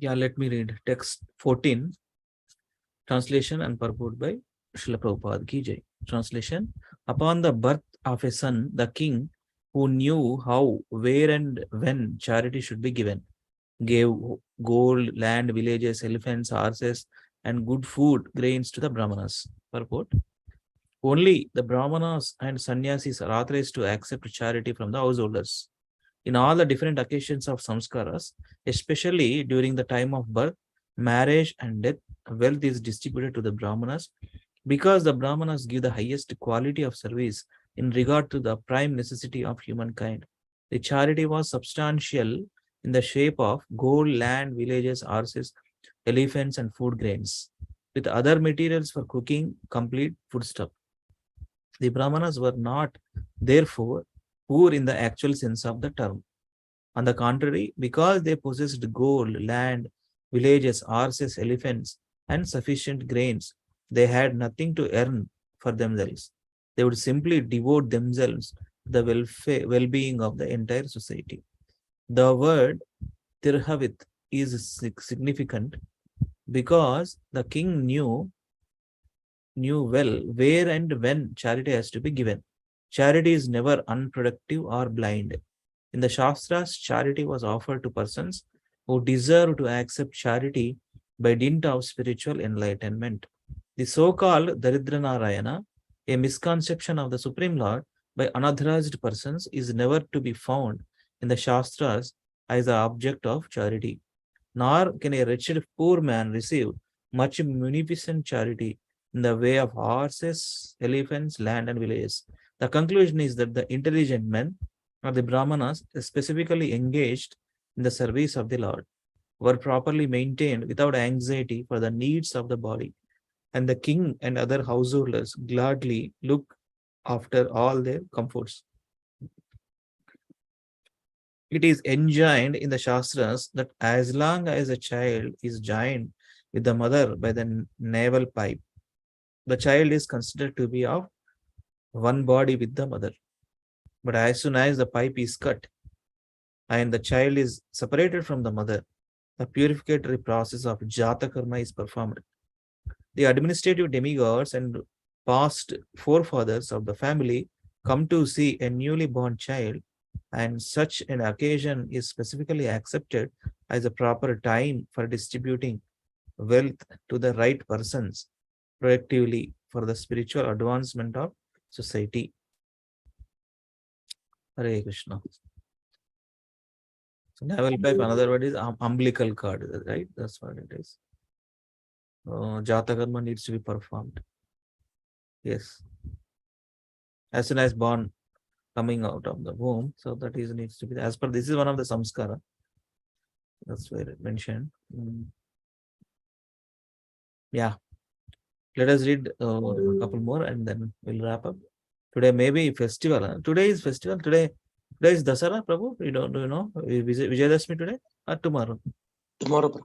Yeah, let me read text 14. Translation and purport by Srila Prabhupada Ki Jai. Translation. Upon the birth of a son, the king, who knew how, where and when charity should be given, gave gold, land, villages, elephants, horses, and good food, grains to the Brahmanas. Purport. Only the Brahmanas and sannyasis are authorized to accept charity from the householders. In all the different occasions of samskaras, especially during the time of birth, marriage, and death, wealth is distributed to the Brahmanas because the Brahmanas give the highest quality of service in regard to the prime necessity of humankind. The charity was substantial in the shape of gold, land, villages, horses, elephants, and food grains, with other materials for cooking, complete foodstuff. The Brahmanas were not, therefore, poor in the actual sense of the term. On the contrary, because they possessed gold, land, villages, horses, elephants, and sufficient grains, they had nothing to earn for themselves. They would simply devote themselves to the well-being of the entire society. The word Tirhavit is significant because the king knew well where and when charity has to be given. Charity is never unproductive or blind. In the Shastras, charity was offered to persons who deserve to accept charity by dint of spiritual enlightenment. The so-called Daridra Narayana, a misconception of the Supreme Lord by unauthorized persons, is never to be found in the Shastras as the object of charity. Nor can a wretched poor man receive much munificent charity in the way of horses, elephants, land, and villages. The conclusion is that the intelligent men, or the Brahmanas, specifically engaged in the service of the Lord, were properly maintained without anxiety for the needs of the body, and the king and other householders gladly look after all their comforts. It is enjoined in the Shastras that as long as a child is joined with the mother by the navel pipe, the child is considered to be of one body with the mother. But as soon as the pipe is cut and the child is separated from the mother, the purificatory process of Jata Karma is performed. The administrative demigods and past forefathers of the family come to see a newly born child, and such an occasion is specifically accepted as a proper time for distributing wealth to the right persons proactively for the spiritual advancement of society. Hare Krishna. So navel pipe, another word is umbilical cord, right? That's what it is. Jata karma needs to be performed. Yes. As soon as born, coming out of the womb, so that is needs to be as per this is one of the samskara. That's where it mentioned. Yeah. Let us read a couple more and then we'll wrap up. Today maybe festival. Huh? Today is festival. Today is Dasara, Prabhu. Do you know Vijayadashmi today or tomorrow? Tomorrow.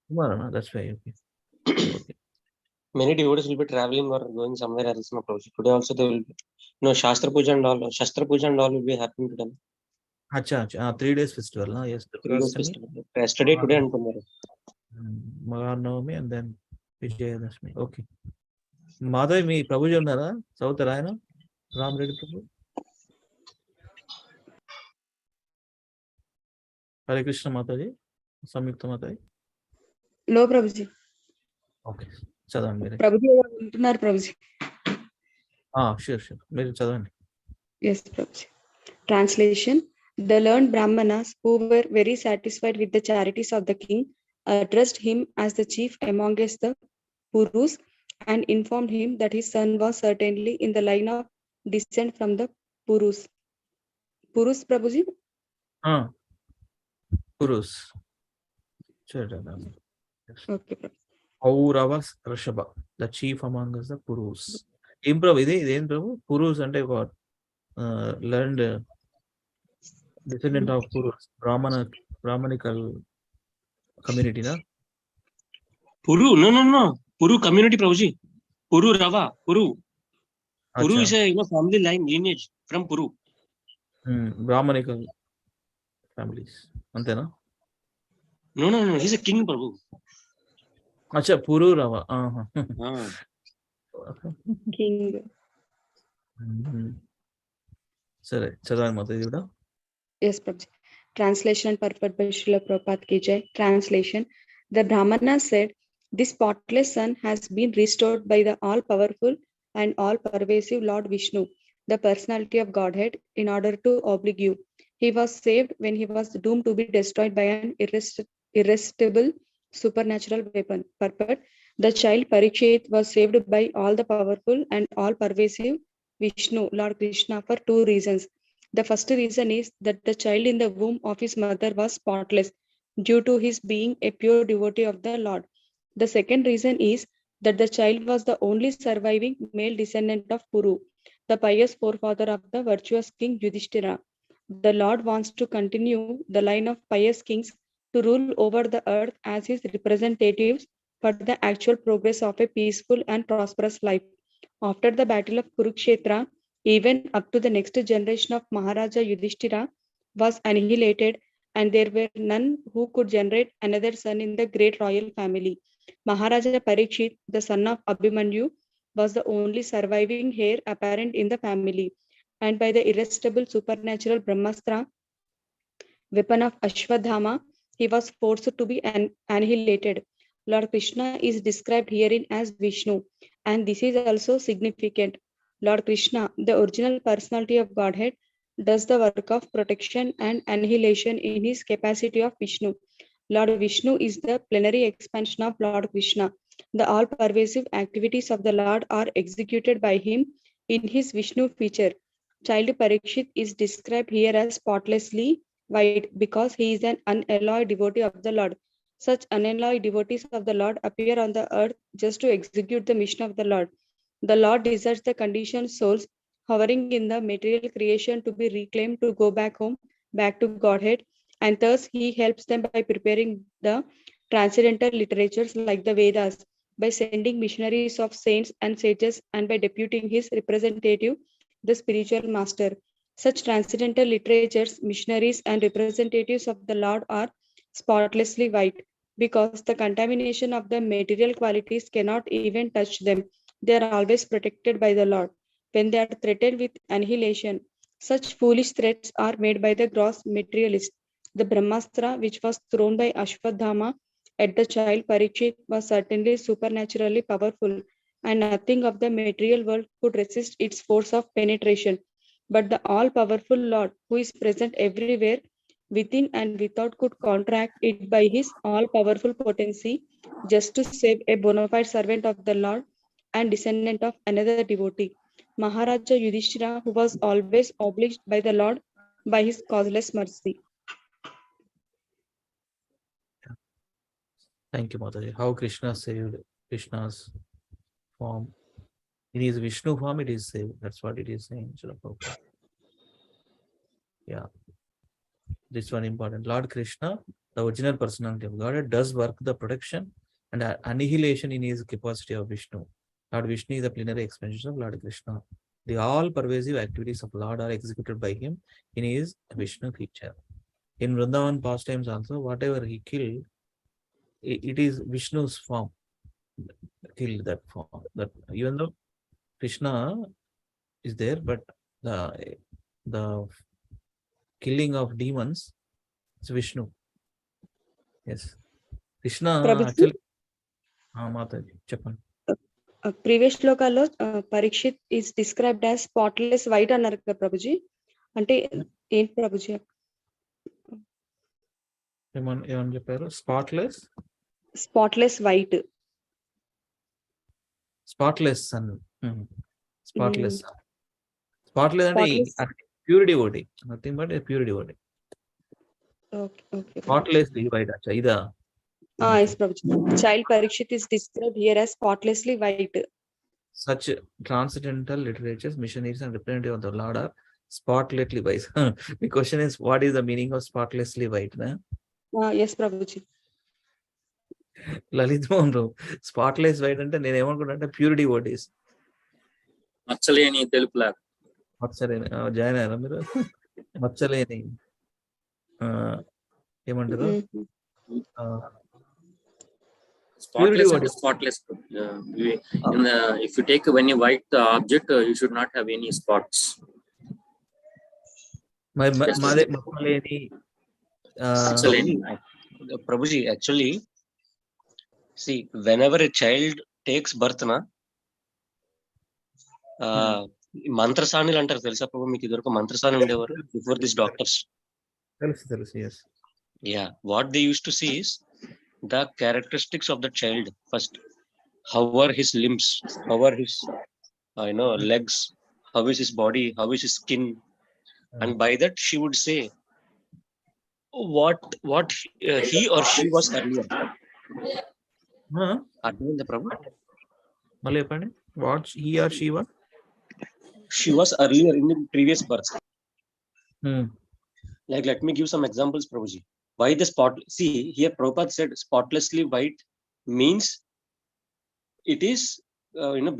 Tomorrow, no? That's why. Okay. Many devotees will be traveling or going somewhere else. No, today also they will be. No, Shastra Puja and all. Shastra Puja and all will be happening today. Acha, 3 days festival. No? Yes. 3 days festival. Yesterday, today, and tomorrow. Maharnavami and then Vijayadashmi. Okay. Madhavi, మీ ప్రభుజీ ఉన్నారా చదువుతారా ఆయన రామరెడ్డి ప్రభు హరే కృష్ణ మాతాజీ సంయుక్త మాతాజీ లో Prabhuji. Okay చదవండి మీరే. ప్రభుజీ వింటున్నారు Prabhuji. Sure మీరు చదవండి. Yes, Prabhuji. Translation. The learned Brahmanas, who were very satisfied with the charities of the king, addressed him as the chief amongst the Purus and informed him that his son was certainly in the line of descent from the Purus. Purus, Prabhuji? Purus. Okay, Prabhuji. Auravas Rishabha, the chief among us, the Purus. Improv, iదేం Prabhu? Purus అంటే what? Learned descendant of Purus, Brahmanical community, na? Puru, no. Puru community, Prabhuji. Puru Rava, Puru. Puru Acha. is a family lineage from Puru. Brahmanical families. Antena? No. He's a king, Prabhu. Acha, Puru Rava. King. సరే చదవండి మాతాజీ కూడా. Yes, Prabhuji. Translation and purport by Srila Prabhupada ki jai. Translation. The Brahmana said, this spotless son has been restored by the all-powerful and all-pervasive Lord Vishnu, the personality of Godhead, in order to oblige you. He was saved when he was doomed to be destroyed by an irresistible supernatural weapon. Purport. The child Parikshit was saved by all the powerful and all-pervasive Vishnu, Lord Krishna, for two reasons. The first reason is that the child in the womb of his mother was spotless due to his being a pure devotee of the Lord. The second reason is that the child was the only surviving male descendant of Puru, the pious forefather of the virtuous king Yudhishthira. The Lord wants to continue the line of pious kings to rule over the earth as his representatives for the actual progress of a peaceful and prosperous life. After the battle of Kurukshetra, even up to the next generation of Maharaja Yudhishthira was annihilated, and there were none who could generate another son in the great royal family. Maharaja Parikshit, the son of Abhimanyu, was the only surviving heir apparent in the family, and by the irresistible supernatural Brahmastra, weapon of Ashwadhama, he was forced to be annihilated. Lord Krishna is described herein as Vishnu, and this is also significant. Lord Krishna, the original personality of Godhead, does the work of protection and annihilation in his capacity of Vishnu. Lord Vishnu is the plenary expansion of Lord Krishna. The all-pervasive activities of the Lord are executed by him in his Vishnu feature. Child Parikshit is described here as spotlessly white because he is an unalloyed devotee of the Lord. Such unalloyed devotees of the Lord appear on the earth just to execute the mission of the Lord. The Lord desires the conditioned souls hovering in the material creation to be reclaimed to go back home, back to Godhead, and thus he helps them by preparing the transcendental literatures like the Vedas, by sending missionaries of saints and sages, and by deputing his representative, the spiritual master. Such transcendental literatures, missionaries, and representatives of the Lord are spotlessly white because the contamination of the material qualities cannot even touch them. They are always protected by the Lord. When they are threatened with annihilation, such foolish threats are made by the gross materialist. The Brahmastra, which was thrown by Ashwadhama at the child Parikshit, was certainly supernaturally powerful, and nothing of the material world could resist its force of penetration. But the all-powerful Lord, who is present everywhere, within and without, could counteract it by his all-powerful potency, just to save a bona fide servant of the Lord and descendant of another devotee, Maharaja Yudhishthira, who was always obliged by the Lord by his causeless mercy. Thank you, Mataji. How Krishna saved Krishna's form. In his Vishnu form, it is saved. That's what it is saying. Yeah. This one important. Lord Krishna, the original personality of God, does work the protection and annihilation in his capacity of Vishnu. Lord Vishnu is the plenary expansion of Lord Krishna. The all-pervasive activities of Lord are executed by him in his Vishnu feature. In Vrindavan pastimes also, whatever he killed, it is Vishnu's form. Killed that form. That even though Krishna is there, but the killing of demons is Vishnu. Yes. Krishna Prabhuji? actually. Mataji, Chappan. Previous శ్లోకాల్లో Parikshit is described as spotless white అన్నారు కదా ప్రభుజీ, అంటే ఏంటి ప్రభుజీ? ఏమని చెప్పారు? Spotless white, spotless son, spotless son. Spotless అంటే pure devotee, nothing but pure devotee. Spotlessly white. అచ్చా, ఇదా? Yes, Prabhuji. Child Parikshit is described here as spotlessly white. Such transcendental literatures, missionaries, and representatives of the Lord are spotlessly white. The question is, what is the meaning of spotlessly white? Yes, Prabhuji. Lalit Mohan Rao spotless white అంటే నేను ఏమనుకుంటా అంటే purity devotees. మచ్చలేని తెలుపులాగా. మచ్చలేని join అయ్యారా మీరు? మచ్చలేని ఏమంటారు? Spotless and spotless. If you take when you white the object, you should not have any spots. మచ్చలేని Prabhuji, actually, see, whenever a child takes birth, na, మంత్రసానులు అంటారు తెలుసా ప్రభు? మీకు ఇదివరకు మంత్రసానులు ఉండేవారు బిఫోర్ దిస్ డాక్టర్స్. తెలుసు yes. Yeah, what they used to see is the characteristics of the child first. How are his limbs? How are his legs? How is his body? How is his skin? And by that she would say what he or she was earlier. అర్థమైందా ప్రభు? మళ్ళీ చెప్పండి. What he or she was? She was earlier in the previous birth. Like, let me give some examples, Prabhuji. Why the spot? See, here Prabhupada said spotlessly white means it is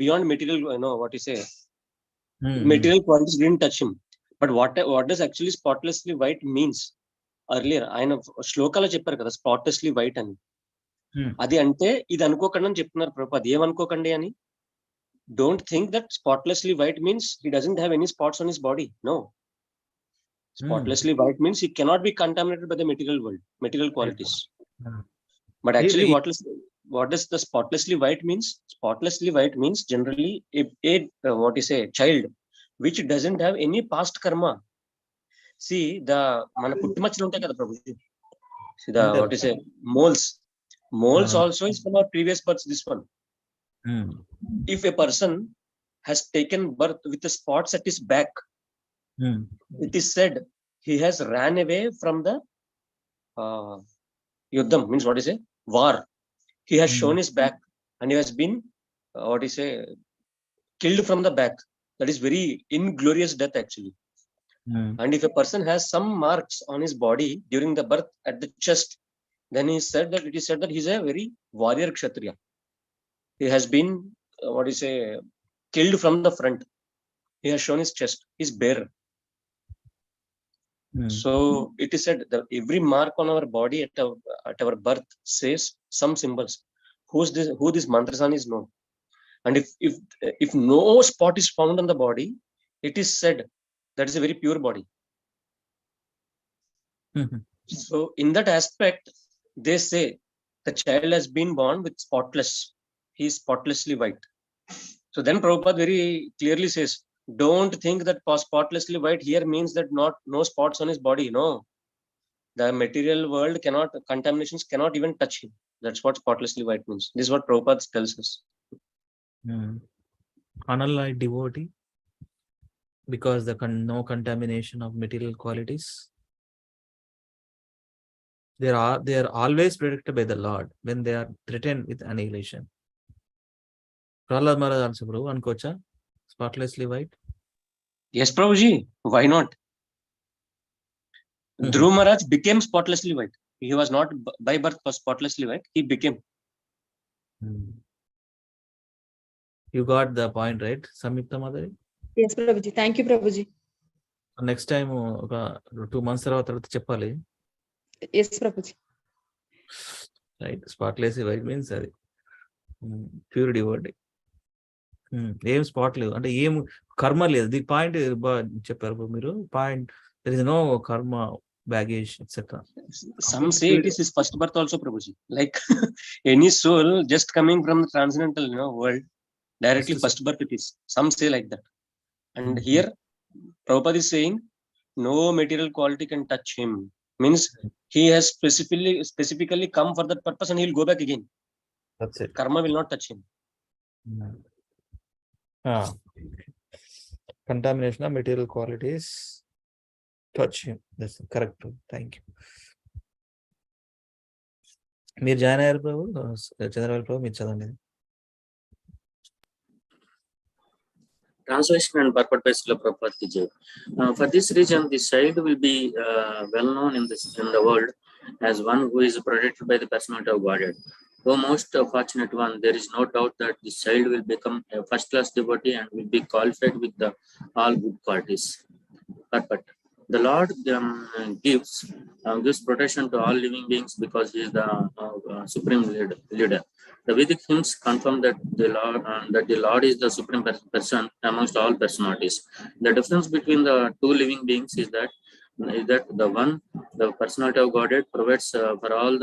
beyond material, what you say, material qualities didn't touch him. But what does actually spotlessly white means? Earlier ఆయన శ్లోకాలో చెప్పారు కదా స్పాట్లెస్లీ white అని. అది అంటే ఇది అనుకోకండి అని చెప్తున్నారు ప్రభుపాద్. ఏమనుకోకండి అని? Don't think that spotlessly white means he doesn't have any spots on his body. No, spotlessly white means he cannot be contaminated by the material world, material qualities. But actually, what does the spotlessly white means? Spotlessly white means generally what you say, child which doesn't have any past karma. See, the mana puttimachlu untayi kada Prabhuji. See, the what you say, moles also is from our previous births. This one, if a person has taken birth with the spots at his back, it is said he has ran away from the yuddham, means what is a war. He has shown his back and he has been what is a killed from the back. That is very inglorious death actually. And if a person has some marks on his body during the birth at the chest, then it is said that he is a very warrior kshatriya. He has been what is a killed from the front. He has shown his chest, his bare. So it is said that every mark on our body at our birth says some symbols. Who this mantrasan is known. And if no spot is found on the body, it is said that is a very pure body. So in that aspect, they say the child has been born with spotless. He is spotlessly white. So then Prabhupada very clearly says, don't think that spotlessly white here means that no spots on his body. No, the material world contaminations cannot even touch him. That's what spotlessly white means. This is what Prabhupada tells us. Unalloyed devotee, because no contamination of material qualities. They are always protected by the Lord when they are threatened with annihilation. Prahlad Maharaj also Prabhu ankocha spotlessly white. Yes, Prabhuji. Why not? Dhruv Maharaj became spotlessly white. He was not by birth spotlessly white. He became. You got the point, right, Samyukta Madhuri? Yes, Prabhuji. Thank you, Prabhuji. Next time, 2 months తర్వాత చెప్పాలి. Yes, Prabhuji. Right, spotlessly white means అది pure devotee. ఏం spot లేదు అంటే ఏం కర్మ లేదు. The point చెప్పారు మీరు. పాయింట్ దర్ ఇస్ నో కర్మ baggage, etc. Some say it is his first birth also, Prabhuji. Like any soul just coming from the transcendental world, directly first birth it is. Some say like that. And here Prabhupada is saying no material quality can touch him. Means he has specifically come for that purpose and he will go back again. That's it. Karma will not touch him. Contamination of material qualities touch him. That's correct. Thank you. మీరు join అయ్యారు ప్రభు, చంద్రబాబు ప్రభు, మీరు చదవండి. Translation and purport by Srila Prabhupada ki jai. For this reason, the child will be well known in the world as one who is protected by the personality of Godhead. O most fortunate one, there is no doubt that this child will become a first-class devotee and will be qualified with the all good qualities. But the Lord gives protection to all living beings because He is the supreme leader. The Vedic hymns confirm that the Lord is the supreme person amongst all personalities. The difference between the two living beings is that the personality of Godhead provides for all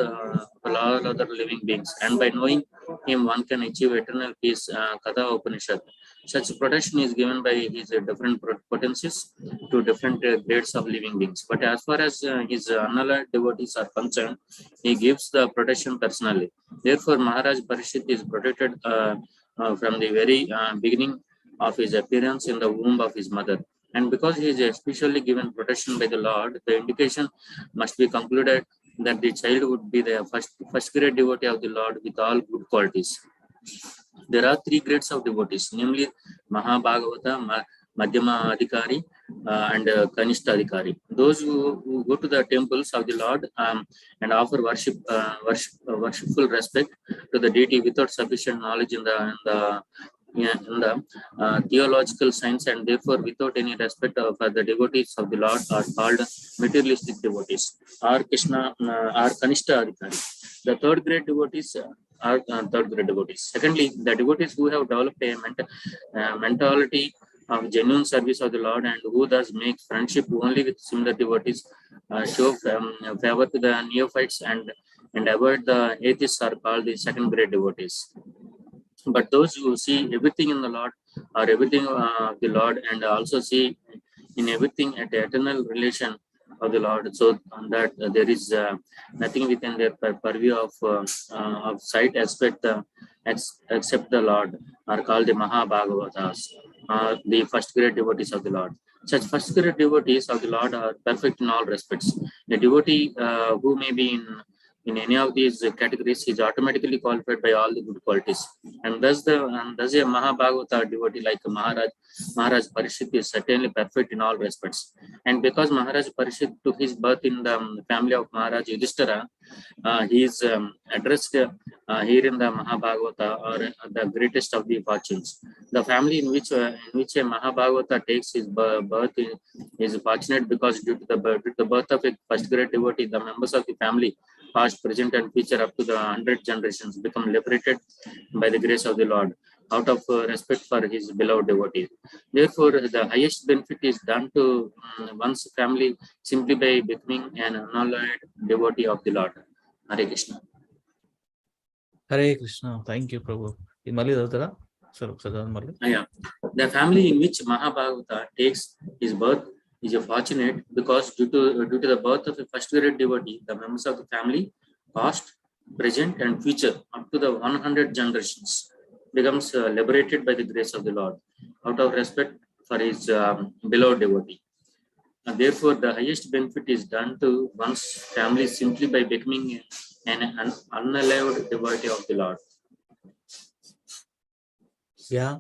other living beings, and by knowing Him, one can achieve eternal peace. Katha Upanishad. Such protection is given by his different potencies to different grades of living beings. But as far as his unallied devotees are concerned, he gives the protection personally. Therefore, Maharaj Parishit is protected from the very beginning of his appearance in the womb of his mother. And because he is especially given protection by the Lord, the indication must be concluded that the child would be the first grade devotee of the Lord with all good qualities. There are three grades of devotees, namely Mahabhagavata, Madhyama Adhikari, and Kanishta Adhikari. Those who go to the temples of the Lord and offer worshipful respect to the deity without sufficient knowledge in the theological science, and therefore without any respect for the devotees of the Lord, are called materialistic devotees, or Kanishta Adhikari. The third grade devotees are third grade devotees. Secondly, the devotees who have developed a mentality of genuine service of the Lord and who thus make friendship only with similar devotees, show favor to the neophytes and avoid the atheists, are called the second grade devotees. But those who see everything in the Lord or everything of the Lord, and also see in everything at the eternal relation of the Lord, so that there is nothing within their purview of sight aspect except the Lord, are called the Mahabhagavatas, the first grade devotees of the Lord. Such first grade devotees of the Lord are perfect in all respects. The devotee who may be in any of these categories is automatically qualified by all the good qualities, and thus a Mahabhagavata devotee like Maharaj Parishit is certainly perfect in all respects. And because Maharaj Parishit took his birth in the family of Maharaj Yudhishthira, he is addressed here in the Mahabhagavata, or the greatest of the fortunes. The family in which a Mahabhagavata takes his birth is fortunate because due to the birth of a first grade devotee, the members of the family, past, present, and future, up to the 100 generations, become liberated by the grace of the Lord, out of respect for his beloved devotee. Therefore, the highest benefit is done to one's family simply by becoming an unallied devotee of the Lord. Hare Krishna. Hare Krishna. Thank you, Prabhu. In Mali, Yeah. The family in which Mahabhagavata takes his birth is a fortunate because due to the birth of a first grade devotee, the members of the family, past, present, and future, up to the 100 generations, becomes liberated by the grace of the Lord, out of respect for his beloved devotee. And therefore, the highest benefit is done to one's family simply by becoming an unallied devotee of the Lord. Yeah.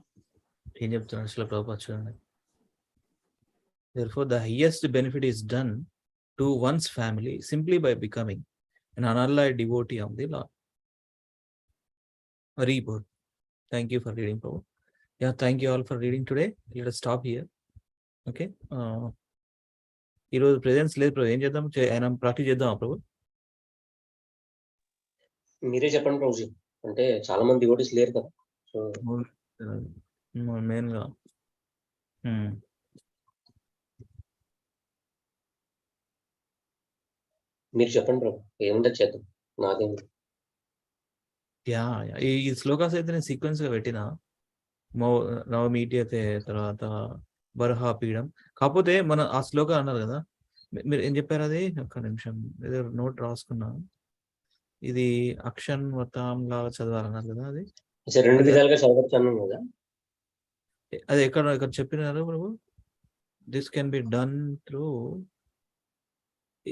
Therefore, the highest benefit is done to one's family simply by becoming an unallied devotee of the Lord. Very good. Thank you for reading, Prabhu. Yeah, thank you all for reading today. Let us stop here. Okay. ఈరోజు presence లేదు ప్రభు, ఏం చేద్దాం? ఆయన practice చేద్దాం ప్రభు. మీరే చెప్పండి ప్రభుజీ, అంటే చాలా మంది డివోటీస్ లేరు కదా, సో మెయిన్ గా మీరు చెప్పండి ప్రభు, ఏముండదు చేద్దాం, నాదేం. ఈ శ్లోకాస్ అయితే నేను సీక్వెన్స్ గా పెట్టిన నవమీటి అయితే తర్వాత బర్హాపీడం, కాకపోతే మన ఆ శ్లోకం అన్నారు కదా, మీరు ఏం చెప్పారు? అది ఒక్క నిమిషం ఏదో నోట్ రాసుకున్నా. ఇది అక్షన్ వతాం లాగా చదవాలన్నారు కదా, అది రెండు విధాలుగా చదవచ్చు అన్నాను కదా. అది ఎక్కడ చెప్పినారు Prabhu? This can be done through,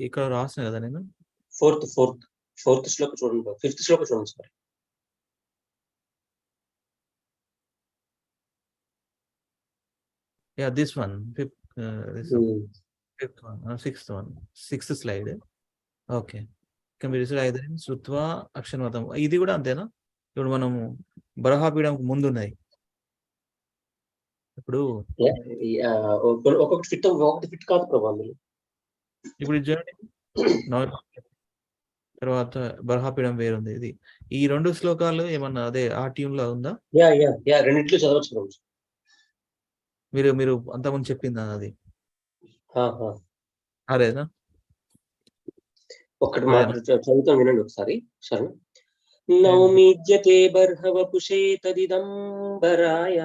ఇక్కడ రాసిన కదా నేను. ఫోర్త్ శ్లోకం చూడండి, ఫిఫ్త్ శ్లోకం చూడండి sir. Yeah, this one, fifth one, sixth one, sixth slide. Okay. Can be received either in శృత్వా అక్షన్వతం. ఇది కూడా అంతేనా? ఇప్పుడు మనము బరహాపీఠంకు ముందు ఉన్నాయి. ఇప్పుడు ఒక్కొక్కటి ఫిట్ కాదు ప్రభు అందులో. ఇప్పుడు ఇది చూడండి, తర్వాత బరహాపీఠం వేరుంది. ఇది ఈ 2 శ్లోకాలు ఏమన్నా అదే ఆ ట్యూన్ లో ఉందా? రెండిట్లో చదవచ్చు ప్రభు. మీరు అంతకుముందు చెప్పిందా అది? అదేనా? ఒక్కటి మాత్రం చదువుతాం వినండి ఒకసారి. సరే. నౌమీజ్యతే బర్హవపుషే తదిదంబరాయ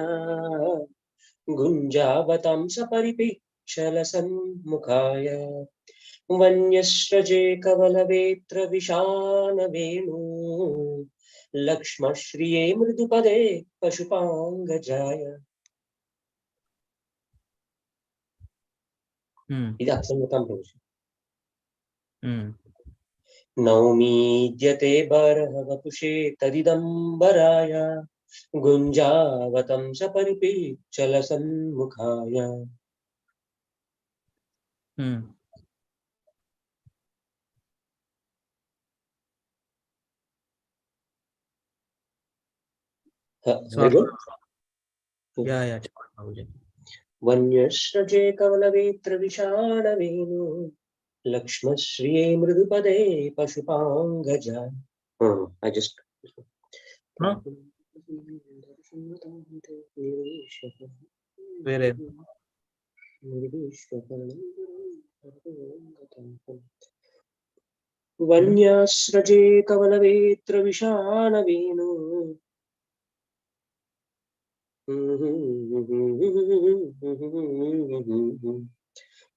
గుంజావతం సపరిపేక్షల సన్ముఖాయ వన్యశ్రజే కవలవేత్ర విషాన వేణు లక్ష్మశ్రియే మృదుపదే పశుపాంగజాయ. ఇది అక్షన్వతం ప్రభు. నౌమీజ్యతే బర్హవపుషే తదిదంబరాయ గుంజావతం సపరిపేక్షల సన్ముఖాయ. వన్యశ్రజే కవలవేత్ర విషాణ వేణు లక్ష్మశ్రియే మృదుపదే పశుపాంగజాయ. I just వేరే వన్యాశ్రజే కవలవేత్ర విషాణ వేణు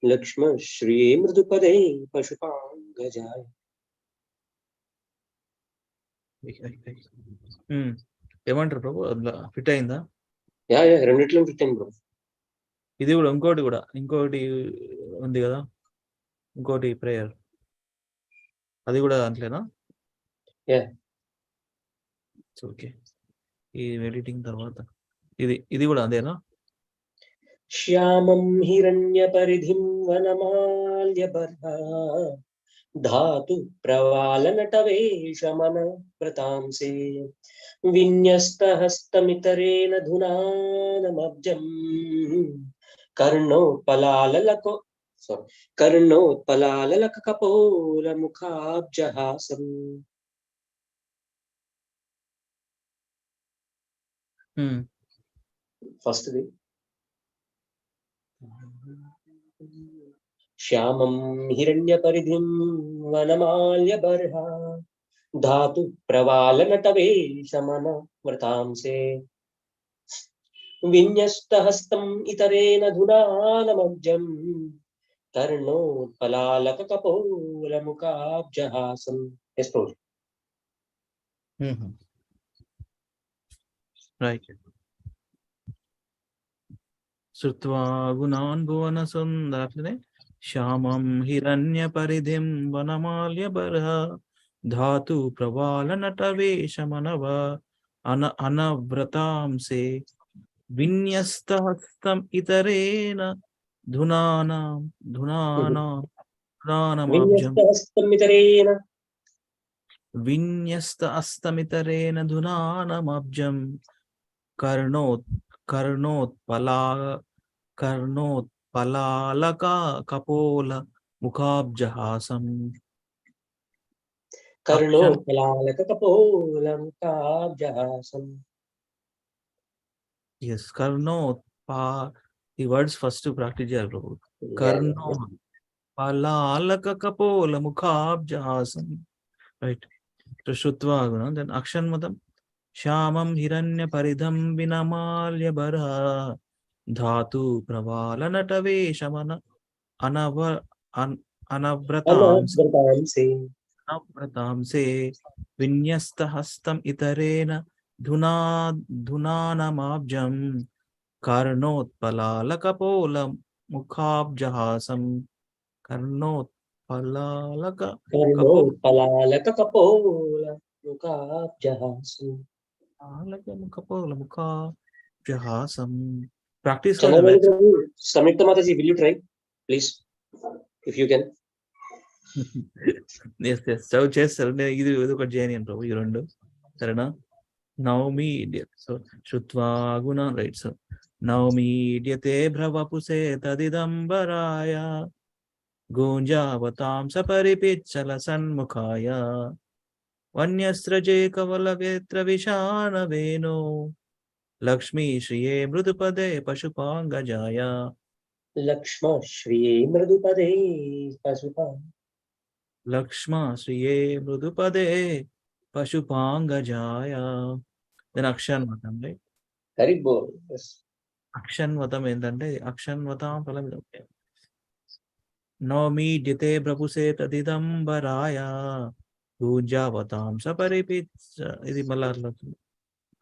లక్ష్మశ్రియే మృదుపదే పశుపాంగజాయ. ఏమంటారు ప్రభు? ఫిట్ అయిందా? రెండిట్లో ఫిట్ అయింది ప్రభు. ఇది కూడా ఇంకోటి ఉంది కదా, ఇంకోటి ప్రేయర్, అది కూడా అంతేనా? ఓకే. ఈ ఎడిటింగ్ తర్వాత ఇది కూడా అదేనా? శ్యామం హిరణ్య పరిధిం వనమాల్యబర్హ ధాతు ప్రవాల నటవేషమన వ్రతాంసే విన్యస్తహస్తమితరేణ ధునానమబ్జం కర్ణోత్పలాలక కపోల ముఖాబ్జహాసం. ఫస్ట్ది శ్యామం హిరణ్య పరిధిం వనమాల్యబర్హ ధాతు ప్రవాల నటవేషమన వ్రతాంసే విన్యస్తహస్తం ఇతరేణ ధునానమబ్జం కర్ణోత్పలాలక కపోల ముఖాబ్జహాసం. రైట్. శ్రుత్వా గుణాన్ భువన సుందర్నే శ్యామం హిరణ్య పరిధిం వనమాల్య బర్హ ధాతు ప్రవాల నటవేషమనవ అనవ్రతాంసే విన్యస్తహస్తం ఇతరేణ విన్యస్తహస్తమితరేణ ధునానమబ్జం కర్ణోత్పలాలక కపోల ముఖాబ్జహాసం. ఎస్, ఈ వర్డ్స్ ఫస్ట్ ప్రాక్టీస్ చేయాలి ప్రభు. కర్ణోత్పలాలక కపోల ముఖాబ్జహాసం. రైట్. శ్రుత్వా గుణం, దెన్ అక్షన్మతం. శ్యామం హిరణ్య పరిధం వినమాల్య బర్హ ధాతు ప్రవాల నటవేషమన అనవ్రతాంసే విన్యస్తహస్తం ఇతరేణ ధునానమాబ్జం కర్ణోత్పలాలకపోల ముఖాబ్జహాసం. కర్ణోత్పలాలక కపోల ముఖాబ్జహాసం. Practice Samyukta Mataji, will you try please if you can? చదువు చేస్తారు. నేను ఇది ఒకటి చేయని ప్రభు, ఈ రెండు సరేనా. నవమి సో శృత్వా గుణ రైట్. సో నవమి ఇడ్యతే భ్రవపుసే తదిదంబరాయ గూంజావతాం సపరిపిచ్చల సన్ముఖాయ వన్యస్రజే కవలవేత్ర విషాణవేణో లక్ష్మీ శ్రియే మృదుపదే పశుపాంగజాయ. లక్ష్మ శ్రియే మృదుపదే పశుపా లక్ష్మ శ్రియే మృదుపదే పశుపాంగజాయ. దెన్ అక్షన్వతం రైట్. Very good. అక్షన్వతం ఏంటంటే అక్షన్వతం ఫలం. నవమీడ్యతే ప్రభుసే తదిదంబరాయ గూంజావతాం సపరిపిచ్చ. ఇది మళ్ళా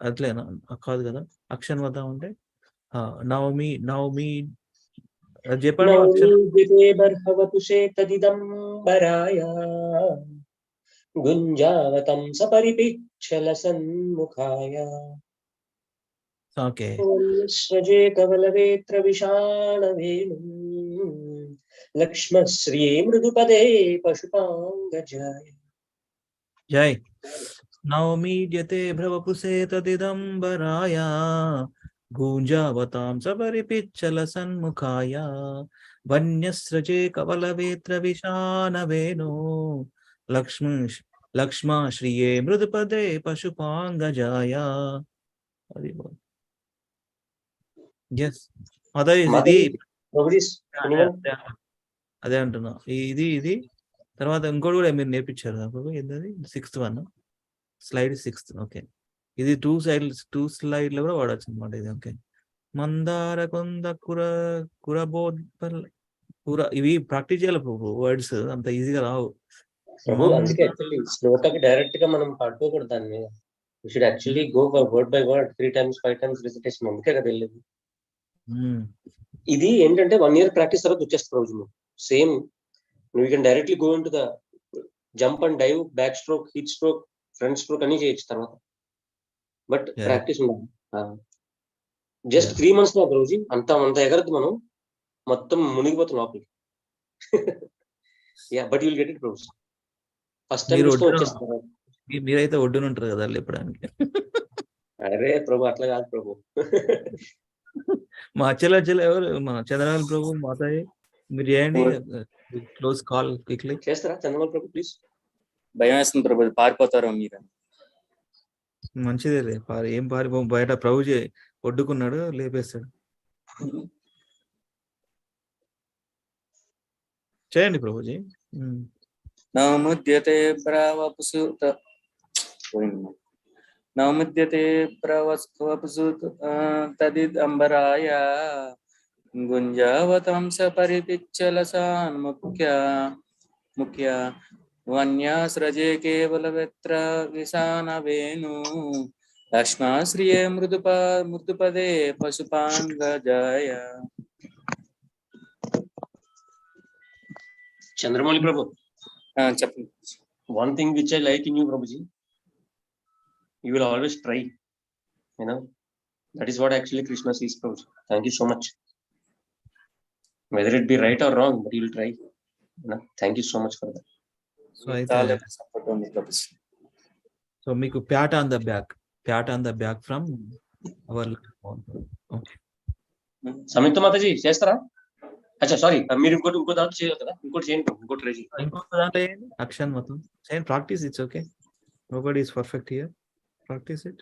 అట్లేనా? కాదు కదా, అక్షన్వతం అంటే నవమి నవమి అది చెప్పండి. నవమీడ్యతే బర్హవపుషే తదిదంబరాయ గుంజావతం సపరిపిచ్చల సన్ముఖాయ ఓకే. స్రజే కవలవేత్ర విషాణవేణు లక్ష్మశ్రియే మృదుపదే పశుపాంగజాయ. జై. నవమీడ్యతే భ్రవపుసే తదిదంబరాయ గూంజావతాం సపరిపిచ్చల సన్ముఖాయ వన్యస్రజే కవలవేత్ర విషాణవేణో లక్ష్మా శ్రియే మృదుపదే పశుపాంగజాయ. అది ఎస్ అదే ఇది అదే అంటున్నా. ఇది ఇది తర్వాత ఇంకోటి కూడా మీరు నేర్పించారు నాకు, ఏంటది 6th one, slide 6th. Okay, ఇది 2 స్లైడ్లో కూడా వాడచ్చు అనమాట ఇది. ఓకే, మందార కొంద ఇవి ప్రాక్టీస్ చేయాలి వర్డ్స్, అంత ఈజీగా రావు. అందుకే యాక్చువల్లీ శ్లోకాకి డైరెక్ట్ గా మనం పట్టుకోకూడదు దాని మీద. We should actually go word by word 3 times 5 times recitation. అందుకే కదా వెళ్ళేది. ఇది ఏంటంటే 1 year ప్రాక్టీస్ తర్వాత వచ్చేస్తుంది రోజు. Same you can directly go in to the jump and dive, back stroke, hit stroke, front stroke అన్ని చేయొచ్చు తర్వాత. బట్ ప్రాక్టీస్ ఉండాలి. జస్ట్ 3 months లో రోజు అంత ఎగరద్దు మనం, మొత్తం మునిగిపోతాం లోపలికి. Yeah, but you'll get it bros. First time వచ్చేస్తారు. మీరైతే ఒడ్డున ఉంటారు కదా లేపడానికి. అరే ప్రభు అట్లా కాదు ప్రభు. మా చెల్లె ఎవరు, మా చంద్రబాబు ప్రభు మాతాయి, మీరు చేయండి. క్లోజ్ కాల్ క్విక్లీ చేస్తారా చంద్రబాబు ప్రభు ప్లీజ్? భయం వేస్తుంది ప్రభు, పారిపోతారు మీరు. మంచిదే, ఏం పారిపో, బయట ప్రభు ఒడ్డుకున్నాడు, లేపేస్తాడు. చేయండి ప్రభుజీ. నవముద్యతే బ్రవపుసు నవముద్యతే బ్రవపుసు తదిదంబరాయ గుంజావతం సపరిపిచ్చల సన్ముఖ్య వన్యాస్రజే కేవలవేత్ర విషాణవేణు లక్ష్మాశ్రియే మృదుపదే పశుపాంగజాయ. చంద్రమౌళి ప్రభు చెప్పండి. One thing which I like in you, Prabhuji, you will always try. That is what actually Krishna sees, Prabhuji. Thank you so much. Whether it be right or wrong, but you will try. Thank you so much for that. So మీకు pat on the back from our. Okay. Samyukta Mataji చేస్తారా? అచ్చా sorry, మీరు ఇంకో దాంట్లో చేయాలి కదా, ఇంకోటి చేయండి, ఇంకోటి ట్రై చేయండి. ఇంకొక దాంట్లో అక్షన్ మొత్తం చేయండి. Practice, it's okay, nobody is perfect here. Practice it.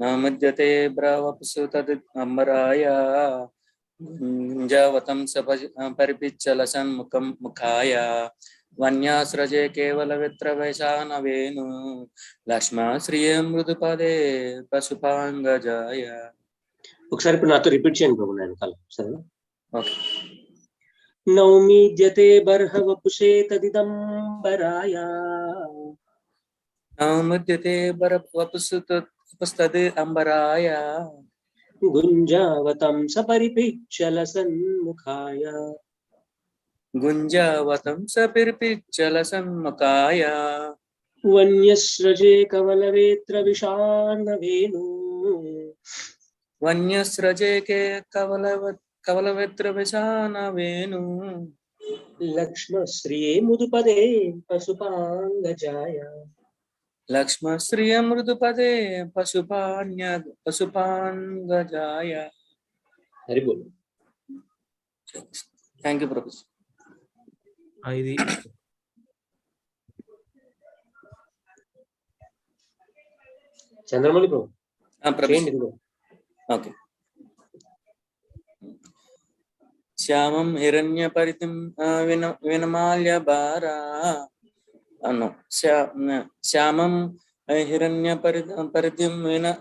నమద్యతే బ్రవపుసు తదిదంబరాయ గుంజావతం పరిపిచ్చల సన్ముఖాయ వన్యాస్రజే కేవలవేత్ర విషాణవేణు లక్ష్మాశ్రియే మృదుపదే పశుపాంగజాయ. ఒకసారి ఇప్పుడు నాతో రిపీట్ చేయండి ప్రభు, నేను కాలం సరేనా? ఓకే. నవమీద్యతే బర్హవపుషే తదిదంబరాయ నవముద్యతే బర్హవపుషు తదిదంబరాయ గుంజావతం సపరిపిచ్చల సన్ముఖాయ వన్యస్రజే కవలవేత్ర విషాణవేణు వన్యస్రజే కవలవేత్ర విషాణవేణు లక్ష్మశ్రియే ముదుపదే పశుపాంగజాయ. లక్ష్మశ్రియ మృదుపదే పశుపాంగజాయ. హరి బోల్. Thank you Prabhu. ఇది చంద్రమౌళి ప్రభు చేయండి. ఓకే. శ్యామం హిరణ్య పరితిం వినమాల్య భారా అను శ్యామం హిరణ్య పరితిం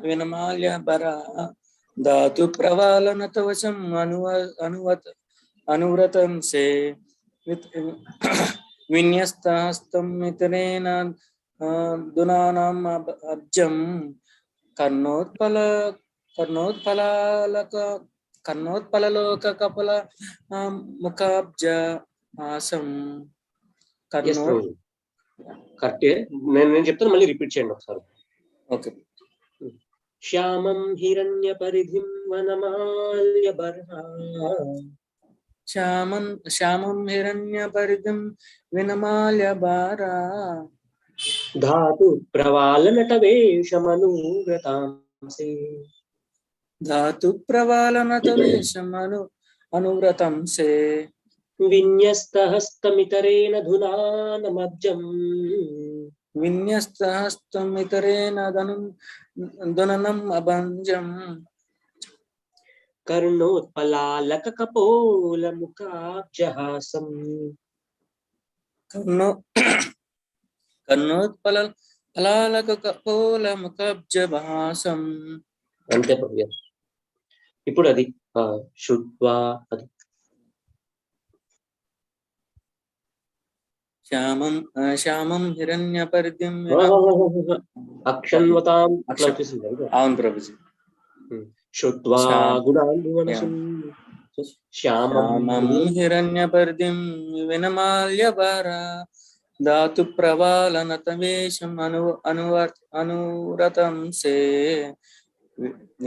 వినమాల్య భరా ధాతు ప్రవాళనత వశం అనువ్రతం సే విన్యస్తహస్తం ఇతరేణ దునానాం అబ్జం కర్ణోత్పలలోక కపల ముఖాబ్జ హాసం. కరెక్టే. నేను చెప్తాను, మళ్ళీ రిపీట్ చేయండి ఒకసారి. ఓకే. శ్యామం హిరణ్య పరిధిం వనమాల్య బర్హా. శ్యామం హిరణ్య పరిధిం వినమాల్య భారా ధాతు ప్రవాళనటవేషమనువ్రతాంసే. ధాతు ప్రవాళనతవేషమను అనువ్రతం సే విన్యస్తహస్తమితరేణ ధునానమబ్జం. విన్యస్తహస్తమితరేణ దుననం అభంజం. కర్ణోత్పలాలక కపోల ముఖాబ్జహాసం. కర్ణోత్పలాలక కపోల ముఖాబ్జహాసం. అంతే ప్రభు. ఇప్పుడు అది శుద్ధ్వా. అది శ్యామం హిరణ్య పరిధిం అక్షన్వతాం. అవును ప్రభుజీ. శుద్ధ్వా గుణాన్ భువనసుం. శ్యామం హిరణ్య పరిధిం వినమాల్య భారా ధాతు ప్రవాళనతవేషం అనువ్రతం సే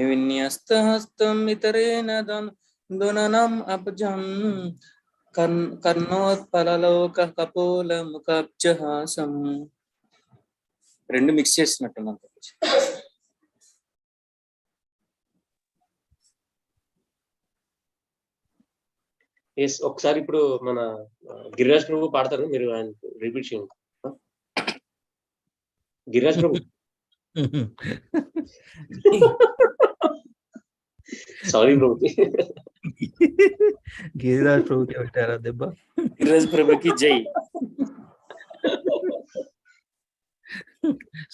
విన్యస్తహస్తం ఇతరేణ దుననం అబ్జం కర్ణోత్పలలోక కపోల ముఖాబ్జహాసం. రెండు మిక్స్ చేసినట్టున్నాను. ఒకసారి ఇప్పుడు మన గిరిరాజ్ ప్రభు పాడతారు, మీరు ఆయన రిపీట్ చేయండి. గిరిరాజ్ ప్రభు. సారీ ప్రభు. గిరిరాజ్ ప్రభుకి పెట్టారా దెబ్బ? గిరిరాజ్ ప్రభుకి జై.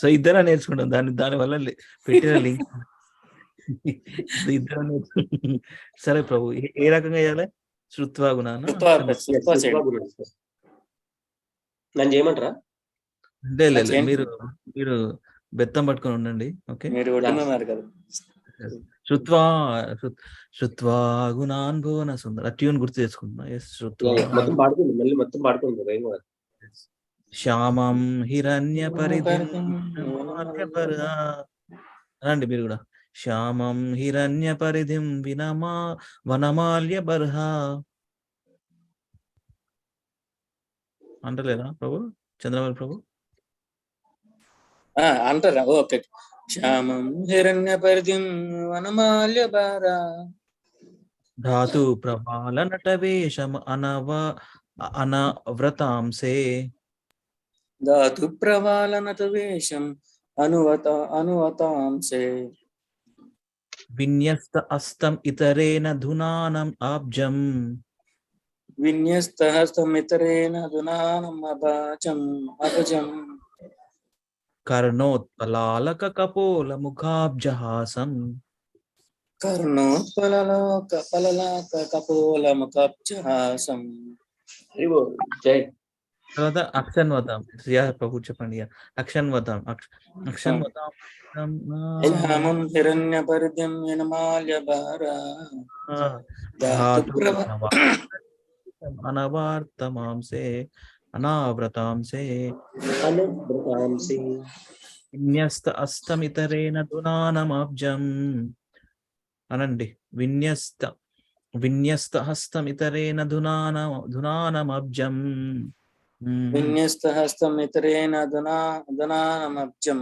సో ఇద్దరా నేర్చుకుంటాం దాని వల్ల పెట్టిన లింక్ ఇద్దరు నేర్చుకుంటాం. సరే ప్రభు, ఏ రకంగా చేయాలి? శృత్వా గుణాన నన్ను చేయమంటారా? అంటే మీరు బెత్తం పట్టుకొని ఉండండి. ఓకే, శృత్వా గుణాన్ భువన సుందర ట్యూన్ గుర్తు చేసుకుంటున్నా. శ్యామం హిరణ్య పరిధిం రండి మీరు కూడా. శ్యామం హిరణ్య పరిధిం వనమాల్య బర్హా అంటలేదా ప్రభు? చంద్రబాబు ప్రభు అంటారా? ఓకే. శ్యామం హిరణ్య పరిధిం వనమాల్య భారా ధాతు ప్రవాళనటవేషం అనవ్రతాంసే. ధాతు ప్రవాళనతవేషం అనువతాంసే విన్యస్త అస్తం ఇతరేణ ధునానం ఆబ్జం. విన్యస్తహస్తం ఇతరేణ ధునానం అభజం కర్ణోత్పలాలక కపోల ముఖాబ్జహాసం. కర్ణోత్పలలోక కపోల ముఖాబ్జహాసం. జై. తర్వాత అక్షన్వతాం. ప్రభు చెప్పండి. అక్షన్వతాం. శ్యామం హిరణ్య పరిధిం వినమాల్య భారా అనావ్రతాంసే విన్యస్త అస్తమితరేణ దునానమాబ్జం అనండి. విన్యస్త విన్యస్తహస్తమితరేణ ధునానమబ్జం. విన్యస్తహస్తమితరేణ ధునానమబ్జం.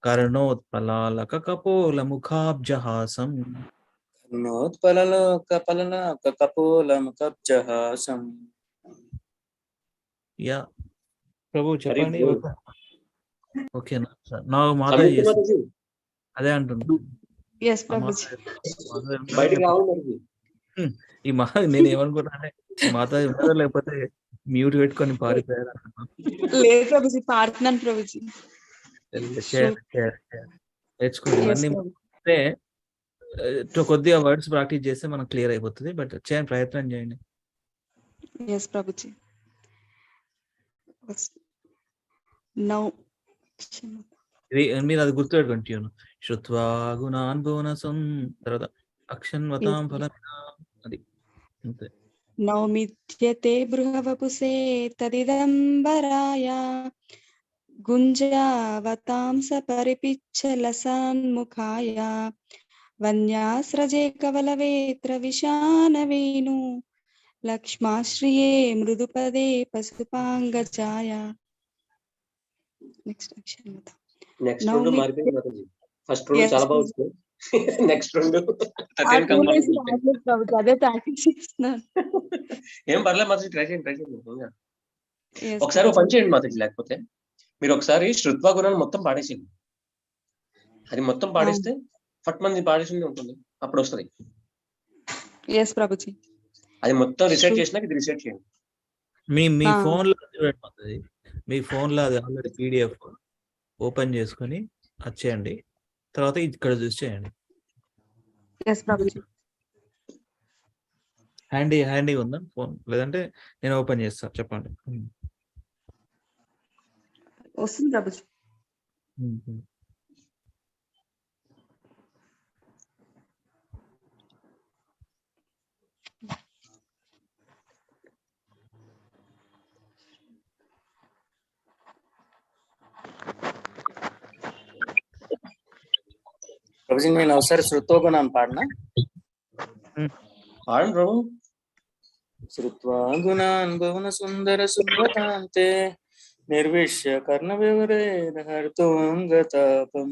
కర్ణోత్పలాలకకపోలముఖాబ్జహాసం. కర్ణోత్పలలోకపలలోకకపోలముఖాబ్జహాసం. యా ప్రభు చెప్పండి. ఓకేనా సార్? నా మాత అదే అంటున్నా. ఈ మాత నేను ఏమనుకున్నా అంటే మాత లేకపోతే మ్యూట్ పెట్టుకొని పారిపోయారు. నేర్చుకోండి ఇవన్నీ. అంటే కొద్దిగా వర్డ్స్ ప్రాక్టీస్ చేస్తే మనకు క్లియర్ అయిపోతుంది. బట్ చేయండి, ప్రయత్నం చేయండి. మీరు అది గుర్తుపెట్టుకోండి. ట్యూన్ శ్రుత్వా గుణాన్ బోనసం తర్వాత అక్షన్వతాం ఫలమిదాం. అది అంతే. నౌమిత్యతే బృహవపుసే తదిదంబరాయ గుంజావతాం సపరిపిచ్చలసన్ముఖాయ వన్యాస్రజే కవలవేత్ర విశానవేణు లక్ష్మాశ్రియే మృదుపదే పశుపాంగజాయ. నెక్స్ట్ రెండు మారిపోయింది. ఫస్ట్ రెండు చాలా బాగుంది. నెక్స్ట్ రెండు అదే ప్రాక్టీస్ చేస్తున్నాను. ఏం పర్లేదు మాత్రం ట్రై చేయండి. ఒకసారి పని చేయండి మాత్రం, లేకపోతే మీరు ఒకసారి శ్రుత్వా గుణాన్ని మొత్తం పాడేసేయండి. అది మొత్తం పాడేస్తే ఫట్ మంది పాడేసింది ఉంటుంది, అప్పుడు వస్తుంది. అది మొత్తం రీసెట్ చేసినాక ఇది రీసెట్ చేయండి. మీ ఫోన్ లో చూడండి. మీ ఫోన్ లో అది ఆల్రెడీ PDF ఓపెన్ చేసుకొని అది చేయండి. తర్వాత ఇక్కడ చూసి చేయండి. హ్యాండీ ఉందా ఫోన్? లేదంటే నేను ఓపెన్ చేస్తా, చెప్పండి. వస్తుంది ప్రభుజీ. ప్రభుజీ నేను ఒకసారి శ్రుత్వగుణాన్ని పాడనా? పాడండి ప్రభు. శ్రుత్వా గుణాన్ భువన సుందర సుందరాంతే నిర్విశ్య కర్ణ వివరేర్హర్తోంగతాపం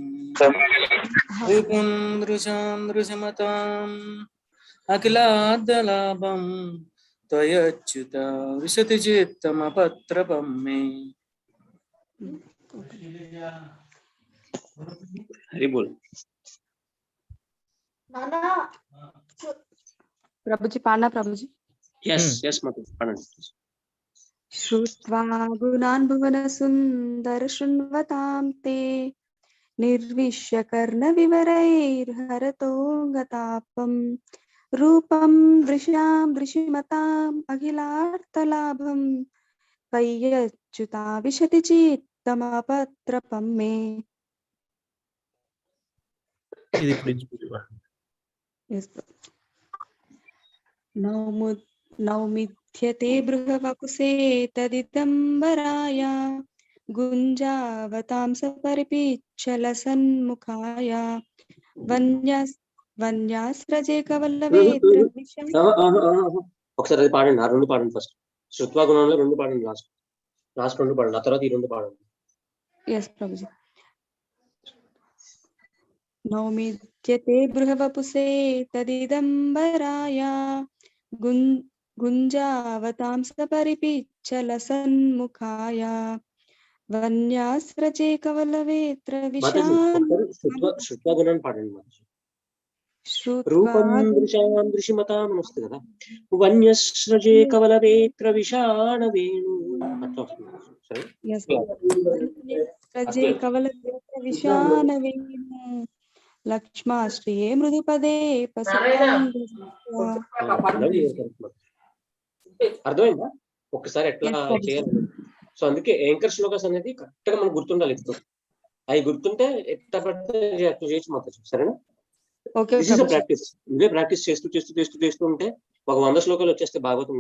విపుందృశాం అఖిలాద్దలాభం త్వయచ్యుత విశతి చిత్తమపత్రపం మే. హరి బోల్. ప్రభుజీ పాడనా? ప్రభుజీ yes మాత్రం పాడండి. శ్రుత్వా గుణాన్ భువన సుందర శృణ్వతాం తే నిర్విశ్య కర్ణ వివరైర్హరతోంగతాపం రూపం దృశ్యాం దృశ్యమతాం అఖిలార్థలాభం త్వయ్యచ్యుతా విశతి చిత్తమపత్రపం మే. నౌమిథ్యతే బృహవపుసే తదిదంబరాయ గుంజావతాం సపరిపిచ్చలసన్ముఖాయ వన్యాస్రజే కవలవేత్ర విశాన. ఒకసారి అది పాడండి. ఆ రెండు పాడండి. ఫస్ట్ శ్రుత్వా గుణంలో రెండు పాడండి. లాస్ట్ రెండు పాడండి. ఆ తర్వాత ఈ రెండు పాడండి. ప్రభుజీ. నౌమిథ్యతే బృహవపుసే తదిదంబరాయ గుంజావతాం సపరిపిచ్చలసన్ముఖాయ వన్యాస్రజే కవలవేత్ర విశాన. శ్రుత్వా గుణాన్ని పాడండి. రూపం దృశాం దృశ్యమతాం అని వస్తుంది కదా. వన్యస్రజే కవలవేత్ర విశాన వేణు అట్లా వస్తుంది. లక్ష్మాశ్రియే మృదుపదే అర్థమైందా? ఒకసారి ఎట్లా చేయాలి. సో అందుకే యాంకర్ శ్లోకాస్ అనేది కరెక్ట్ గా మనకు గుర్తుండాలి. ఇప్పుడు అవి గుర్తుంటే ఎట్లా పడితే చేయొచ్చు మాత్రం. సరేనా? ప్రాక్టీస్ ఇదే ప్రాక్టీస్ చేస్తూ చేస్తూ చేస్తూ చేస్తూ ఉంటే ఒక 100 శ్లోకాలు వచ్చేస్తే Bhagavatam.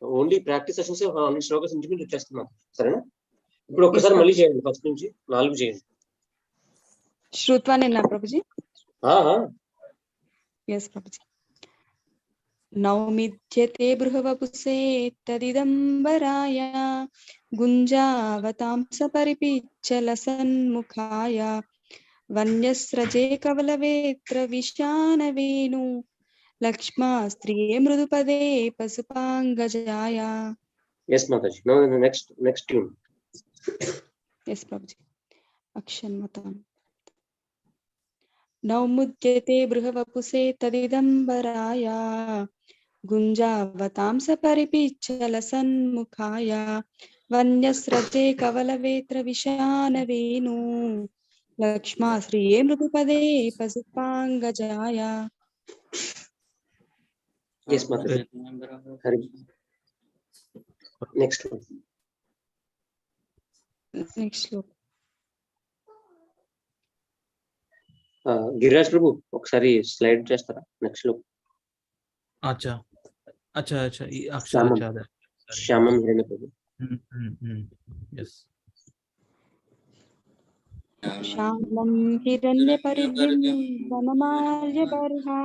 Only practice sessions 100 shlokas నుంచి వచ్చేస్తున్నాం. సరేనా? ఇప్పుడు ఒకసారి మళ్ళీ చేయండి. ఫస్ట్ నుంచి 4 చేయండి. శ్రుత్వానేనా Prabhuji? Yes, Prabhuji. Naumidyate bruhavapuse tadidambaraya gunjavatamsa paripichala vanyasraje kavalavetra vishanavenu lakshma striye mrudupade pasupangajaya. Yes, Mataji. Now the next tune. Yes, Prabhuji. Akshanvatam. Naumudyate bruhavapuse tadidambaraya गुञ्जावतांस परिपिच्छलसन्मुखाय वन्यस्रजे कवलवेत्र विशानवेणु लक्ष्माश्रिये मृदुपदे पशुपाङ्गजाय. Yes, Mataji. Next one. Next sloka. Giriraj ప్రభు ఒకసారి slide చేస్తారా next లో? अच्छा अच्छा अच्छा ये अक्षर अच्छा है శ్యామం హిరణ్య ప్రభు. यस श्यामं हिरण्यपरिधिं वनमाल्यबर्हा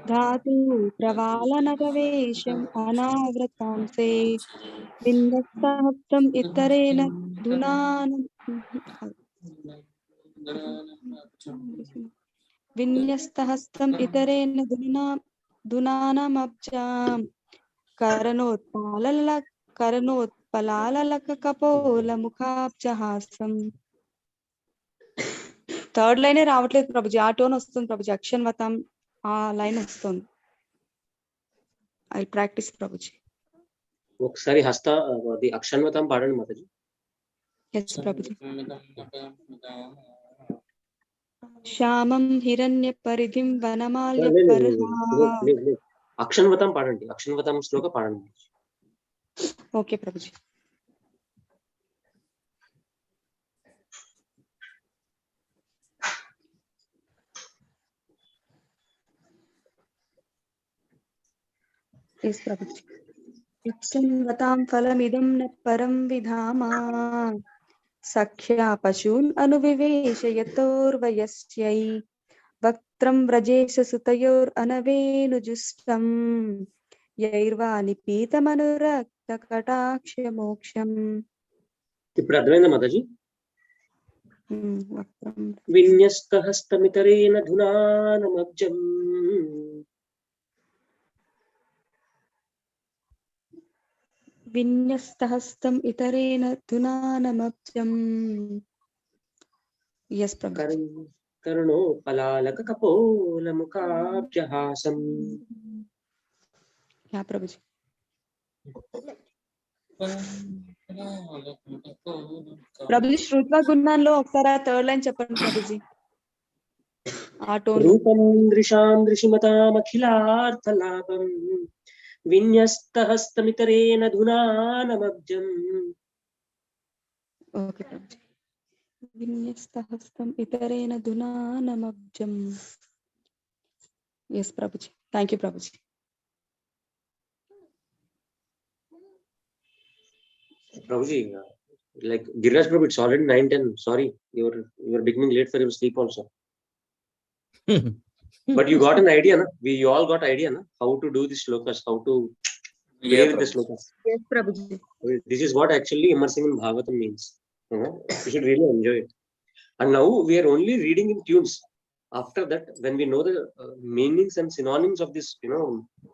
धातु प्रवालनगवेशम् अनावृतांसे विन्यस्तहस्तम् इतरेण विन्यस्तहस्तम् इतरेण दुनानमब्जां करणोत्पलालकपोलमुखाब्जहासम्. థర్డ్ లైనే రావట్లేదు ప్రభుజీ, ఆ టోన్ వస్తుంది ప్రభుజీ, అక్షన్వతం ఆ లైన్ వస్తుంది. I practice Prabhuji. ఒకసారి హస్త అది అక్షన్వతం పాడండి మాతాజీ. ఎస్ ప్రభుజీ. శ్యామం హిరణ్య పరిధిం వనమాల్య పర్హా. అక్షన్వతం పాడండి, అక్షన్వతం శ్లోక పాడండి. ఓకే ప్రభుజీ. ఎస్ ప్రభుజీ. ఇచ్చన్వతాం ఫలమిదం న పరం విధామా సఖ్యా పశూన్ అనువివేశ యతోర్వయస్యై వక్త్రం వ్రజేశ సుతయోర్ అనవేనుజుష్టం యైర్వా నిపీతమనురక్త కటాక్ష మోక్షం. ఇప్పుడు అర్థమైందా మాతాజీ? విన్యస్తహస్తమితరేణ ధునానమబ్జం విన్యస్తహస్తం ఇతరేణ ధునానమబ్జం. yes ప్రభుజీ. కరుణోపలాలక కపోలముఖాబ్జహాసం. యా ప్రభుజీ. ప్రభుజీ శ్రుత్వ గుణంలో ఒకసారి ఆ థర్డ్ లైన్ చెప్పండి ప్రభుజీ, ఆ టోన్. రూపం దృశాం దృశిమతామఖిలార్థలాభం విన్యస్తహస్తమితరేణ ధునానమబ్జం. Okay Prabhuji. విన్యస్తహస్తం ఇతరేణ ధునానమబ్జం. Yes Prabhuji. Thank you Prabhuji. Prabhuji, like Giriraj Prabhu, it's already 9:10. Sorry, you're beginning late for your sleep also. But you got an idea, na? We all got idea, na? How to do the shlokas, how to play with the shlokas. Yes, Prabhuji. This is what actually immersing in Bhagavatam means. You know, you should really enjoy it. And now we are only reading in tunes. After that, when we know the meanings and synonyms of this, you know,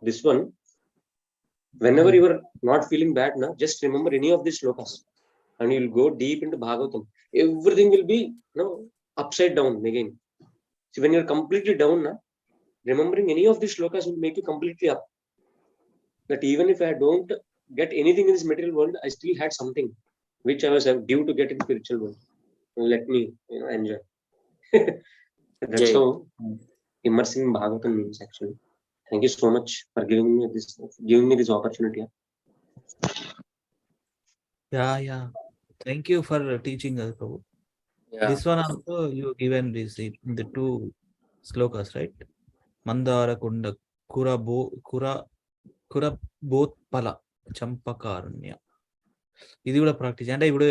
this one, whenever you are not feeling bad, na, just remember any of these shlokas and you'll go deep into Bhagavatam. Everything will be, you know, upside down again. See, when you're completely down, na, remembering any of these shlokas will make you completely up. That even if I don't get anything in this material world, I still had something which I was due to get in spiritual world. Let me, you know, enjoy. That's how immersing in Bhagavatam means actually. Thank you so much for giving me this opportunity. Yeah. Thank you for teaching us, Prabhu. Yeah. This one also you given this in the two slokas, right? Mandara Kunda Kura both Pala Champakaranya. ఇది కూడా practice అంటే ఇప్పుడు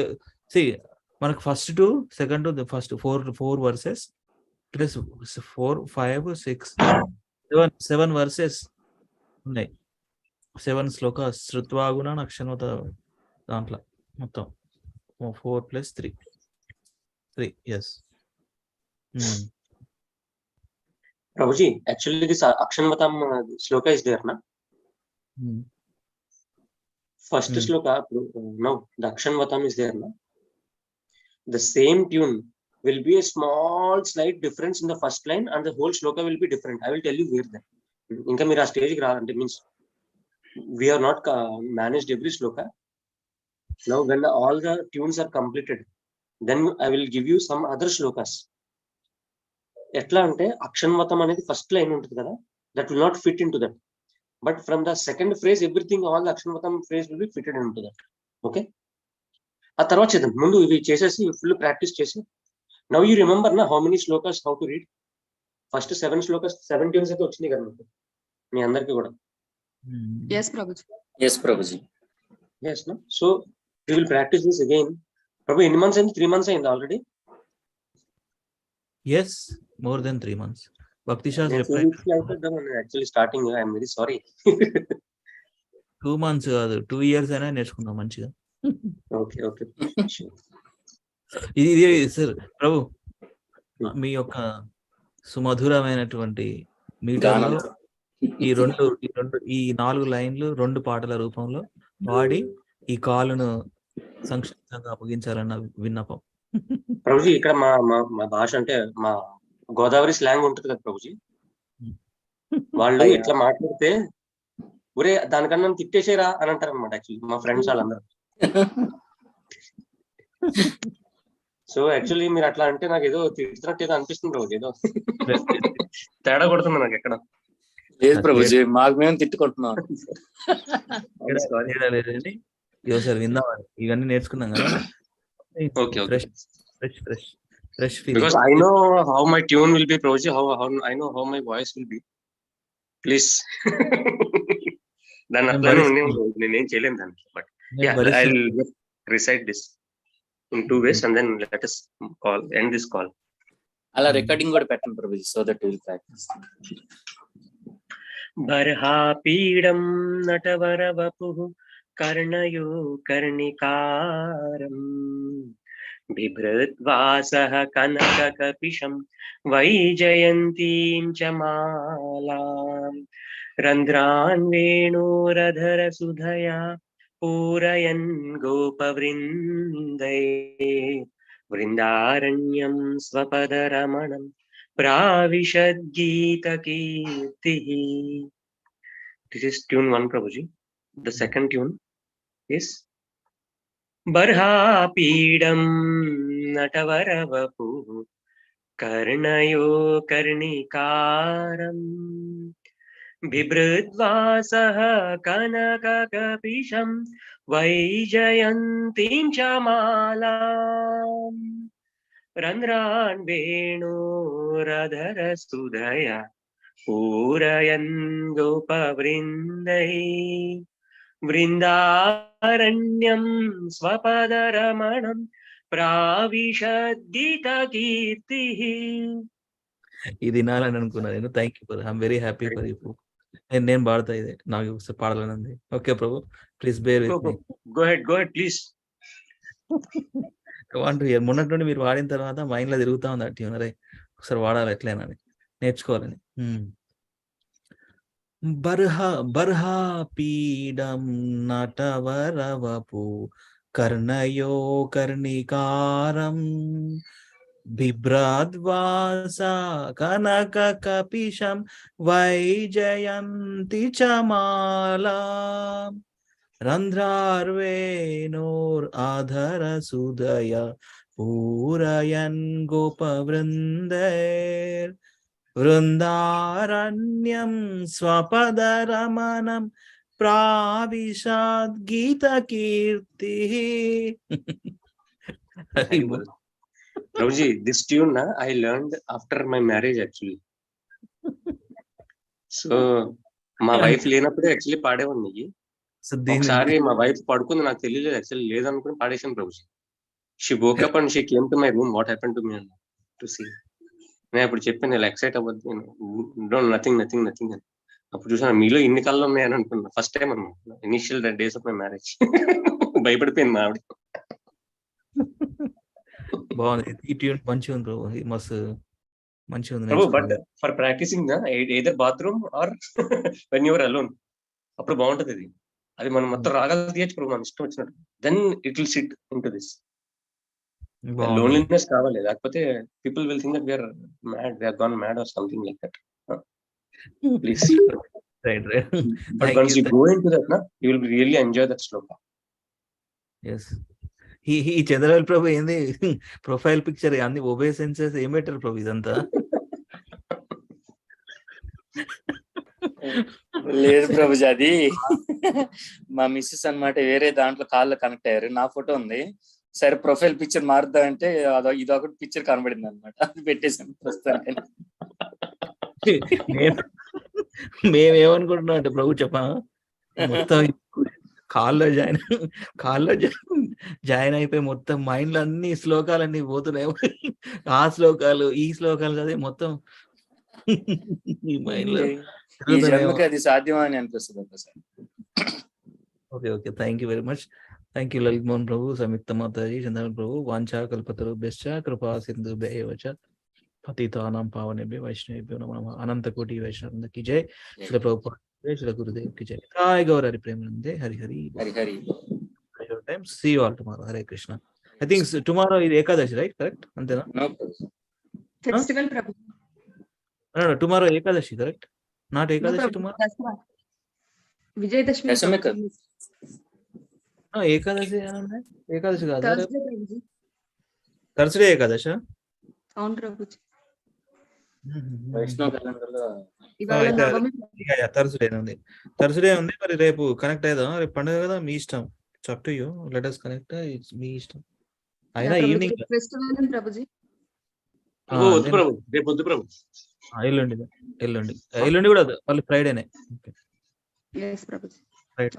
మనకు first to second to first four versus plus 4, 5, 6 seven versus ఉన్నాయి, 7 శ్లోకాస్ శృత్వాగుణ అక్షన్వత దాంట్లో మొత్తం 4 + 3 yes. Prabhuji, actually this Akshanvatam shloka is there, na? First shloka, no, the Akshanvatam is there, na? The same tune will be a small slight difference in the first line and the whole shloka will be different. I will tell you where then. Inka meer aa stage graalante means we have not managed every shloka. Now when all the tunes are completed, then I will give you some other shlokas. ఎట్లా అంటే అక్షన్వతం అనేది first line ఉంటుంది కదా, that will not fit in to that, but from the second phrase everything all the అక్షన్వతం phrase will be fitted in to that. Okay, ఆ తర్వాత చేద్దాం. ముందు ఇవి చేసేసి ఫుల్ ప్రాక్టీస్ చేసి, నౌ యూ రిమెంబర్ నా how many shlokas how to read. First 7 shlokas 7 tunes అయితే వచ్చినాయి కదా మీ అందరికి కూడా. Yes, Prabhuji. Yes, Prabhuji. Yes, no? So we will practice this again. Prabhu, ఎన్ని months అయింది? 3 months అయింది already. Yes, more than 3 months. Bhakti Shah replied. Actually starting, I am very sorry. 2 months కాదు, 2 years అయినా నేర్చుకుందాం మంచిగా. Okay okay. ఇది sir ప్రభు, మీ యొక్క సుమధురమైనటువంటి మీటర్లో ఈ 4 లైన్లు 2 పాటల రూపంలో వాడి ఈ కాలును సంక్షిప్తంగా ముగించాలన్న విన్నపం. ప్రభుజీ, ఇక్కడ మా భాష అంటే మా గోదావరి స్లాంగ్ ఉంటుంది కదా ప్రభుజీ, వాళ్ళు ఇట్లా మాట్లాడితే ఒరే దానికన్నా తిట్టేసేరా అని అంటారు అనమాట. యాక్చువల్లీ మా ఫ్రెండ్స్ వాళ్ళందరూ. సో యాక్చువల్లీ మీరు అట్లా అంటే నాకు ఏదో తిడుతున్నట్టు ఏదో అనిపిస్తుంది ప్రభుజీ, ఏదో తేడా కొడుతుంది నాకు ఎక్కడ. లేదు ప్రభుజీ, మాకు మేము తిట్టుకుంటున్నాం. లేదండి, సార్ విందామని ఇవన్నీ నేర్చుకున్నాం కదా. Okay, okay. Fresh feeling. Because I know how my tune will be, Prabhuji, how I know how my voice will be. Please. Then నేనేం చేయలేను దానికి. But yeah, I'll recite this in 2 ways and then let us end this call. అలా recording కూడా పెట్టండి Prabhuji, so that we will practice. బర్హాపీడం నటవరవపుః కర్ణయో కర్ణికారం బిభృద్వాసః కనకకపిశం వైజయంతీం చ మాలాం రంధ్రాన్ వేణోరధరసుధయా పూరయన్ గోపవృందై వృందారణ్యం స్వపదరమణం ప్రావిశద్గీతకీర్తిః. This is tune 1, Prabhuji. The second tune is Barhapidam Natavaravuః Karnayo Karnikaram Bibhrudvasah Kanakakapisham Vaijayantim Chamalam Randran Venuradharastudaya పూరయన్ గోపవృందై వృందారణ్యం స్వపదరమణం ప్రావిశద్గీతకీర్తిః. ఇది వినాలని అనుకున్నా నేను. Thank you for, I'm very happy for you. నేను పాడతా, ఇది నాకు పాడాలనుంది. Okay Prabhu, please bear with me. Go ahead please. మొన్నటి నుండి మీరు వాడిన తర్వాత మైండ్ లో తిరుగుతా ఉంది ఆ ట్యూన్, అరే ఒకసారి వాడాలి ఎట్లయినా నేర్చుకోవాలని. బర్హాపీడం నటవరవపు కర్ణయో కర్ణికారం బిభ్రద్వాస కనకకపిశం Vyjayanthi చమాలాం రంధ్రార్వేణోర్ ఆధరసుదయ పూరయన్ గోపవృందైర్ వృందారణ్యం స్వపదరమణం ప్రావిశద్గీతకీర్తిః. Prabhuji, this tune I learned after my marriage actually. So మా వైఫ్ లేనప్పుడే యాక్చువల్లీ పాడేవాడిని. ఒకసారి మా వైఫ్ పడుకుంది, నాకు తెలియలేదు actually, లేదనుకుని పాడేశాను Prabhuji. She woke up and she came to my room. What happened to me? To see. నేను ఇప్పుడు చెప్పాను ఇలా ఎక్సైట్ అవ్వద్దు, నథింగ్ నథింగ్ నథింగ్ అని. అప్పుడు చూసాను మీలో ఇన్ని కళ్ళు ఉన్నాయని అనుకున్నా. ఫస్ట్ టైం అనమాట, initial days of my marriage. భయపడిపోయింది మా ఆవిడ. బాగుంది, ఈ ట్యూన్ మంచిగా ఉంది బ్రో, మస్తు మంచిగా ఉంది. Prabhu but for practicing either bathroom or when you're alone, అప్పుడు బాగుంటది ఇది. అది మనం మొత్తం రాగాలు తీయచ్చు ప్రభు, మన ఇష్టం వచ్చినట్టు. Then it will sit in to this. Loneliness కావాలి, లేకపోతే people will think that we are mad, we have gone mad or something like that. Please. Right. But once you go into that, you will really enjoy that sloka. Yes. ఈ చంద్రవేల్ ప్రభు ఏంది profile picture అన్ని obeisances ఏం పెట్టారు ప్రభు ఇదంతా? లేదు ప్రభుజీ, అది మా missus అన్నమాట, వేరే దాంట్లో కాల్లో కనెక్ట్ అయ్యారు. నా ఫోటో ఉంది, సరే ప్రొఫైల్ పిక్చర్ మారుద్దాం అంటే ఇదొకటి పిక్చర్ కనబడింది అనమాట, అది పెట్టేసాను ప్రస్తుతానికి. మేమేమనుకుంటున్నాం అంటే ప్రభు చెప్పా, మొత్తం కాల్లో జాయిన్ అయిపోయి మొత్తం మైండ్ లో అన్ని శ్లోకాలన్నీ పోతున్నాయి. ఆ శ్లోకాలు ఈ శ్లోకాలు చదివి మొత్తం ఈ మైండ్ లో ఈ జన్మకి అది సాధ్యమా అని అనిపిస్తుంది ఒకసారి. Okay, thank you very much. Thank you Lalit Mohan Prabhu, Samyukta Mataji, Chandran Prabhu. వాంఛా కల్పతరుభ్యశ్చ కృపా సింధుభ్యైవ చ పతితానాం పావనేభ్యో వైష్ణవేభ్యో నమః. అనంత కోటి వైష్ణవునికి జై. శ్రీ ప్రభుపాద జై, శ్రీ గురుదేవ్ కి జై. హాయ్ గౌర్ హరి ప్రేమానందే, Hari Hari Hari. Time. See you all tomorrow. Hare Krishna. I think tomorrow ఇది ఏకాదశి, రైట్? కరెక్ట్, అంతేనా? Festival Prabhu. Tomorrow Ekadashi, correct? Not Ekadashi tomorrow, Vijayadashami. Ekadashi Ekadashi కాదా? థర్స్డే ఏకాదశి. అవును ప్రభుజీ. వైష్ణవ క్యాలెండర్ లో థర్స్డే ఉంది. మరి రేపు కనెక్ట్ అయిదా? రేపు పండుగ కదా, మీ ఇష్టం. Up to you, let us connect, it's me ఇష్టం. అయినా ఈవినింగ్ ఫెస్టివల్ ప్రభుజీ. ఎల్లుండి కూడా మళ్ళీ ఫ్రైడేనే. yes ప్రభుజీ. రైట్.